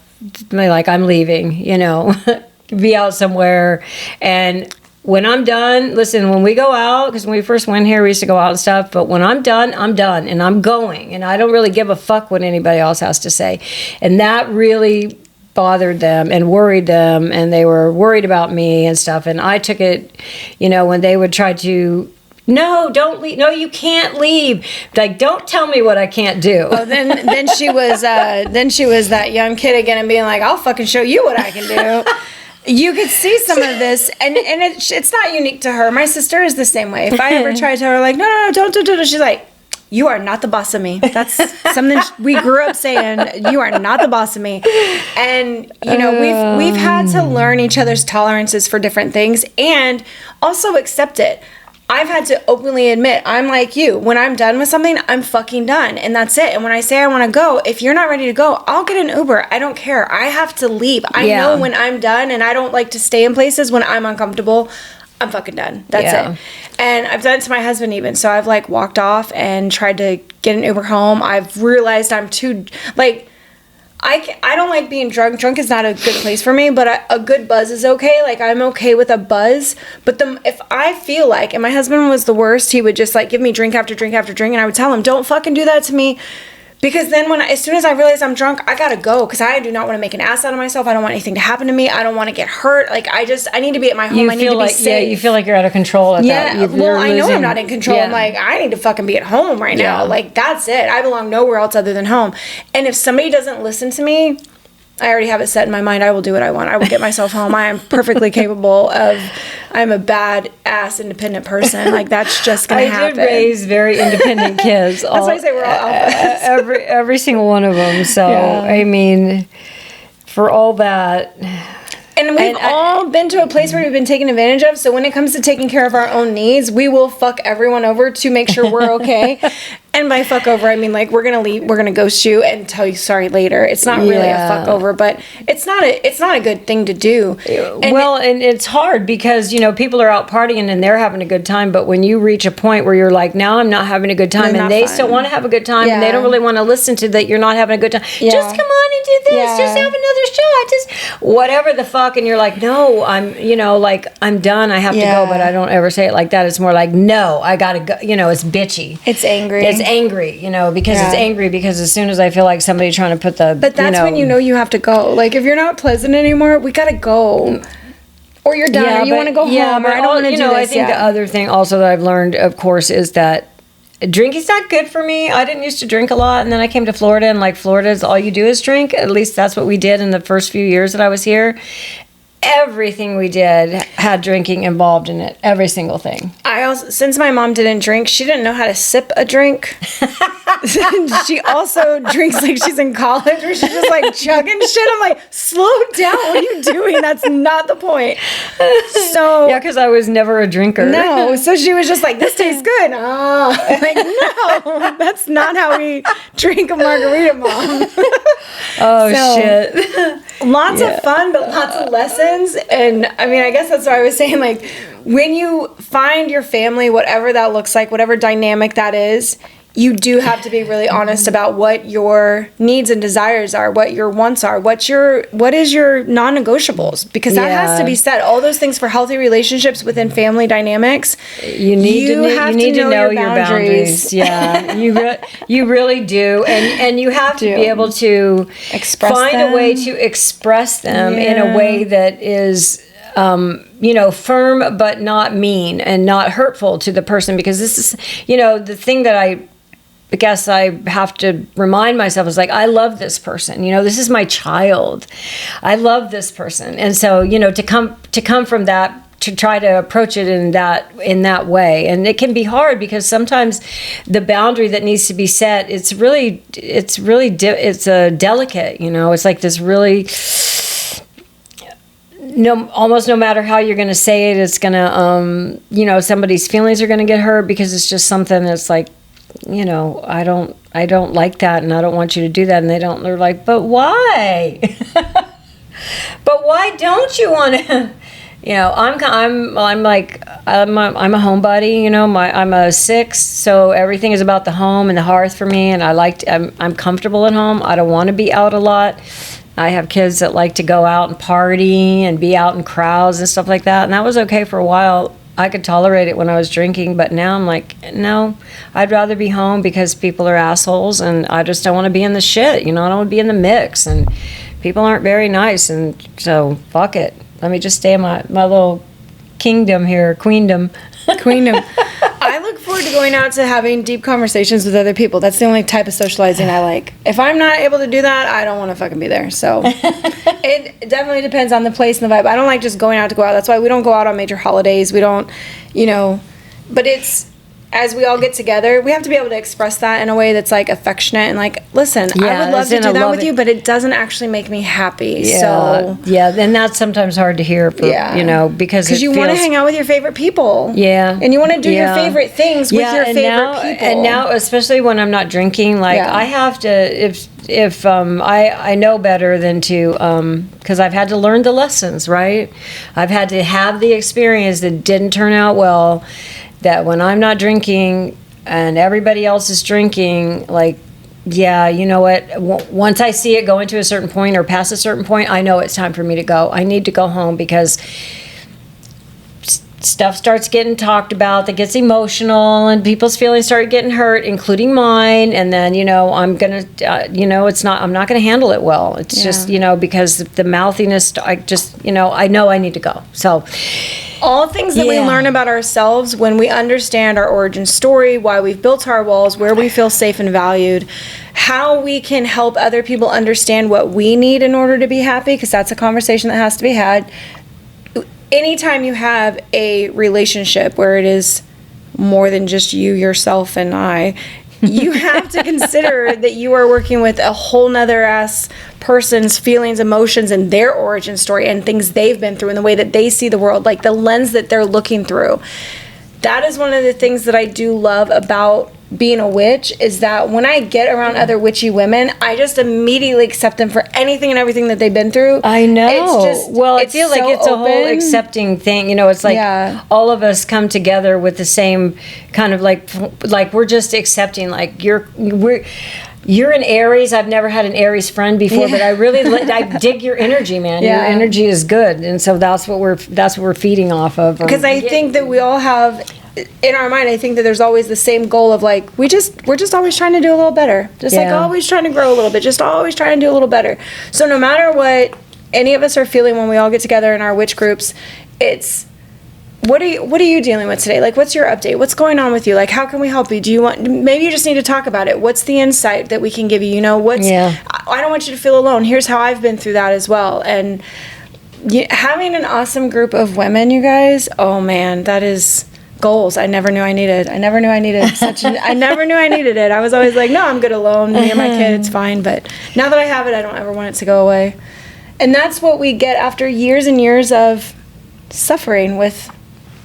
S1: like I'm leaving, be out somewhere. And when I'm done, listen, when we go out, because when we first went here, we used to go out and stuff, but when I'm done, and I'm going, and I don't really give a fuck what anybody else has to say. And that really bothered them and worried them, and they were worried about me and stuff. And I took it, when they would try to, no, don't leave. No, you can't leave. Like, don't tell me what I can't do.
S2: Oh, then she was that young kid again and being like, I'll fucking show you what I can do. You could see some of this, and it's not unique to her. My sister is the same way. If I ever try to tell her, like, no, don't, she's like, you are not the boss of me. That's something we grew up saying, you are not the boss of me. And, we've had to learn each other's tolerances for different things and also accept it. I've had to openly admit, I'm like you. When I'm done with something, I'm fucking done. And that's it. And when I say I want to go, if you're not ready to go, I'll get an Uber. I don't care. I have to leave. I know when I'm done, and I don't like to stay in places when I'm uncomfortable. I'm fucking done. That's it. And I've done it to my husband even. So I've like walked off and tried to get an Uber home. I've realized I'm too, like, I don't like being drunk. Drunk is not a good place for me, but a good buzz is okay. Like, I'm okay with a buzz. But if I feel like, and my husband was the worst, he would just like give me drink after drink after drink, and I would tell him, don't fucking do that to me. Because then as soon as I realize I'm drunk, I gotta go, because I do not want to make an ass out of myself. I don't want anything to happen to me. I don't want to get hurt. Like, I need to be at my home. I need to be safe.
S1: Yeah, you feel like you're out of control at that.
S2: Well, I know I'm not in control. Yeah. I'm like, I need to fucking be at home right now. Like, that's it. I belong nowhere else other than home. And if somebody doesn't listen to me, I already have it set in my mind. I will do what I want. I will get myself home. I am perfectly capable of. I'm a bad ass independent person. Like, that's just gonna happen.
S1: I did raise very independent kids.
S2: That's why I say we're all alphas.
S1: Every single one of them. So for all that.
S2: And we've all been to a place where we've been taken advantage of. So when it comes to taking care of our own needs, we will fuck everyone over to make sure we're okay. And by fuck over, I mean, like, we're gonna leave, we're gonna ghost you and tell you sorry later. It's not really a fuck over, but it's not a good thing to do.
S1: And it's hard because, you know, people are out partying and they're having a good time, but when you reach a point where you're like, now I'm not having a good time, and they still want to have a good time, and they don't really want to listen to that you're not having a good time. Just come on and do this. Just have another shot. Just whatever the fuck. And you're like, no, I'm, you know, like, I'm done. I have to go, but I don't ever say it like that. It's more like, no, I gotta go. You know, it's bitchy.
S2: It's angry.
S1: It's angry, you know, because it's angry because as soon as I feel like somebody trying to put the,
S2: but that's when you know you have to go. Like, if you're not pleasant anymore, we gotta go. Or you're done, or you want to go home, or I don't want to do this.
S1: I think the other thing also that I've learned, of course, is that drinking's not good for me. I didn't used to drink a lot, and then I came to Florida, and like, Florida is all you do is drink. At least that's what we did in the first few years that I was here. Everything we did had drinking involved in it. Every single thing.
S2: I also, since my mom didn't drink, she didn't know how to sip a drink. She also drinks like she's in college, where she's just like chugging shit. I'm like, slow down. What are you doing? That's not the point. So
S1: yeah, because I was never a drinker.
S2: No, so she was just like, this tastes good. Like, no, that's not how we drink a margarita, Mom.
S1: Shit.
S2: Lots of fun, but lots of lessons. And I mean, I guess that's why I was saying, like, when you find your family, whatever that looks like, whatever dynamic that is, you do have to be really honest about what your needs and desires are, what your wants are, what is your non-negotiables, because that has to be set. All those things for healthy relationships within family dynamics.
S1: You need to know your boundaries. Yeah, you really do, and you have to be able to find a way to express them in a way that is, you know, firm but not mean and not hurtful to the person, because this is, you know, the thing that I guess I have to remind myself is like, I love this person. You know, this is my child. I love this person. And so, you know, to come from that, to try to approach it in that way. And it can be hard because sometimes the boundary that needs to be set, it's a delicate, you know, it's like this really, almost no matter how you're going to say it, it's going to, you know, somebody's feelings are going to get hurt because it's just something that's like, you know, I don't like that, and I don't want you to do that. And they're like, but why? But why don't you want to? You know, I'm a homebody. You know, I'm a 6, so everything is about the home and the hearth for me. And I'm comfortable at home. I don't want to be out a lot. I have kids that like to go out and party and be out in crowds and stuff like that. And that was okay for a while. I could tolerate it when I was drinking, but now I'm like, no, I'd rather be home because people are assholes, and I just don't want to be in the shit. You know, I don't want to be in the mix, and people aren't very nice, and so fuck it. Let me just stay in my little kingdom here, queendom. I look forward to going out to having deep conversations with other people. That's the only type of socializing I like. If I'm not able to do that, I don't want to fucking be there. So it definitely depends on the place and the vibe. I don't like just going out to go out. That's why we don't go out on major holidays. We don't, you know, but it's, as we all get together, we have to be able to express that in a way that's like affectionate and like, listen, I would love to do that with you, but it doesn't actually make me happy. Yeah.
S2: So
S1: and that's sometimes hard to hear for, you know, because
S2: you want to hang out with your favorite people.
S1: Yeah.
S2: And you want to do your favorite things with your favorite people.
S1: And now, especially when I'm not drinking, like I have to, if I know better than to, because I've had to learn the lessons, right? I've had to have the experience that didn't turn out well, that when I'm not drinking and everybody else is drinking, like, yeah, you know what? Once I see it going to a certain point or past a certain point, I know it's time for me to go. I need to go home because stuff starts getting talked about that gets emotional, and people's feelings start getting hurt, including mine. And then, you know, I'm going to, you know, I'm not going to handle it well. It's just, you know, because the mouthiness, I know I need to go. So
S2: all things that we learn about ourselves when we understand our origin story, why we've built our walls, where we feel safe and valued, how we can help other people understand what we need in order to be happy, because that's a conversation that has to be had. Anytime you have a relationship where it is more than just you, yourself, and I, you have to consider that you are working with a whole nother ass person's feelings, emotions, and their origin story and things they've been through and the way that they see the world, like the lens that they're looking through. That is one of the things that I do love about being a witch is that when I get around other witchy women, I just immediately accept them for anything and everything that they've been through.
S1: I know.
S2: It's just,
S1: well, I feel like it's a whole accepting thing. You know, it's like all of us come together with the same kind of like we're just accepting. Like you're an Aries. I've never had an Aries friend before, but I really I dig your energy, man. Your energy is good, and so that's what we're feeding off of.
S2: Because I think that we all have. In our mind, I think that there's always the same goal of like we're just always trying to do a little better, just like always trying to grow a little bit, just always trying to do a little better. So no matter what any of us are feeling when we all get together in our witch groups, it's what are you dealing with today? Like, what's your update? What's going on with you? Like, how can we help you? Do you want? Maybe you just need to talk about it. What's the insight that we can give you? You know, I don't want you to feel alone. Here's how I've been through that as well, and having an awesome group of women, you guys. Oh man, that is. Goals I never knew I needed. I never knew I needed it. I was always like, no, I'm good alone. Me and my kid, it's fine. But now that I have it, I don't ever want it to go away. And that's what we get after years and years of suffering with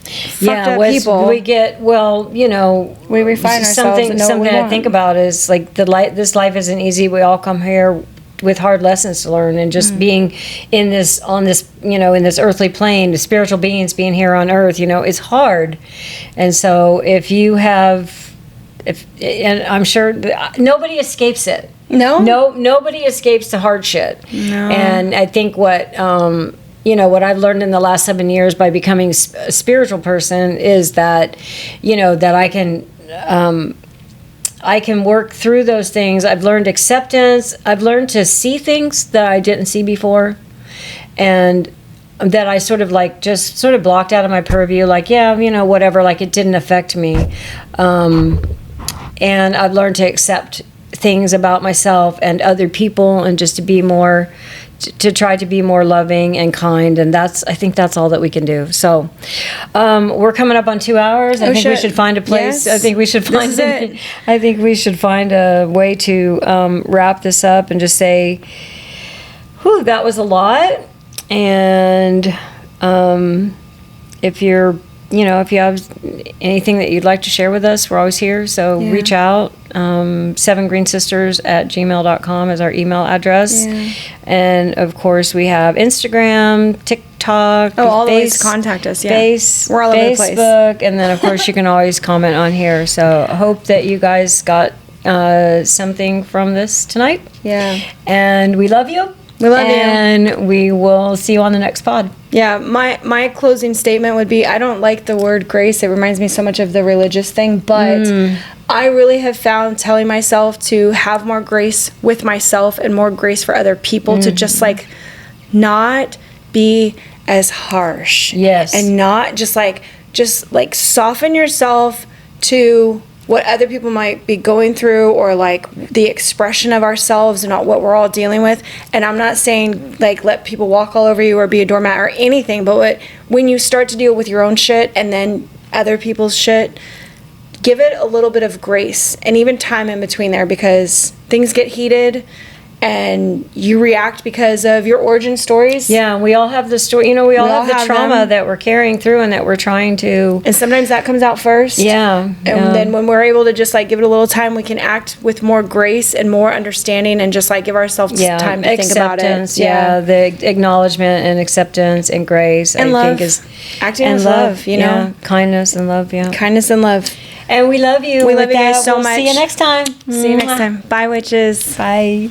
S2: fucked up people.
S1: We get, we refine ourselves. Something I think about is like this life isn't easy. We all come here with hard lessons to learn, and just being in this earthly plane, the spiritual beings being here on earth, it's hard. And so and I'm sure nobody escapes it. Nobody escapes the hard shit. No. And I think what I've learned in the last 7 years by becoming a spiritual person is that, that I can work through those things. I've learned acceptance. I've learned to see things that I didn't see before, and that I sort of blocked out of my purview. Like, whatever. Like, it didn't affect me. And I've learned to accept things about myself and other people, and just to try to be more loving and kind, and I think that's all that we can do. So we're coming up on 2 hours. I think we should find a place. Yes. I think we should find a way to wrap this up and just say, whew, that was a lot. And if you have anything that you'd like to share with us, we're always here. So reach out. 7greensisters@gmail.com is our email address. Yeah. And of course we have Instagram, TikTok.
S2: All the ways to contact us. Yeah. We're all over the place.
S1: Facebook. And then of course you can always comment on here. So I hope that you guys got something from this tonight.
S2: Yeah.
S1: And we love you.
S2: We love you.
S1: And we will see you on the next pod.
S2: Yeah, my closing statement would be, I don't like the word grace. It reminds me so much of the religious thing, but I really have found telling myself to have more grace with myself and more grace for other people, to just like not be as harsh.
S1: Yes.
S2: And not just like soften yourself to what other people might be going through, or like the expression of ourselves and not what we're all dealing with. And I'm not saying like let people walk all over you or be a doormat or anything, but when you start to deal with your own shit and then other people's shit, give it a little bit of grace and even time in between there, because things get heated and you react because of your origin stories.
S1: Yeah, we all have the story. We all have the trauma that we're carrying through and that we're trying to.
S2: And sometimes that comes out first.
S1: Yeah.
S2: And then when we're able to just like give it a little time, we can act with more grace and more understanding, and just like give ourselves time to think about it.
S1: Yeah, the acknowledgement and acceptance and grace.
S2: And
S1: I
S2: love.
S1: think is
S2: acting and love.
S1: Kindness and love. Yeah.
S2: Kindness and love.
S1: And we love you.
S2: We love you guys so much.
S1: See you next time.
S2: See you next time. Bye, witches.
S1: Bye.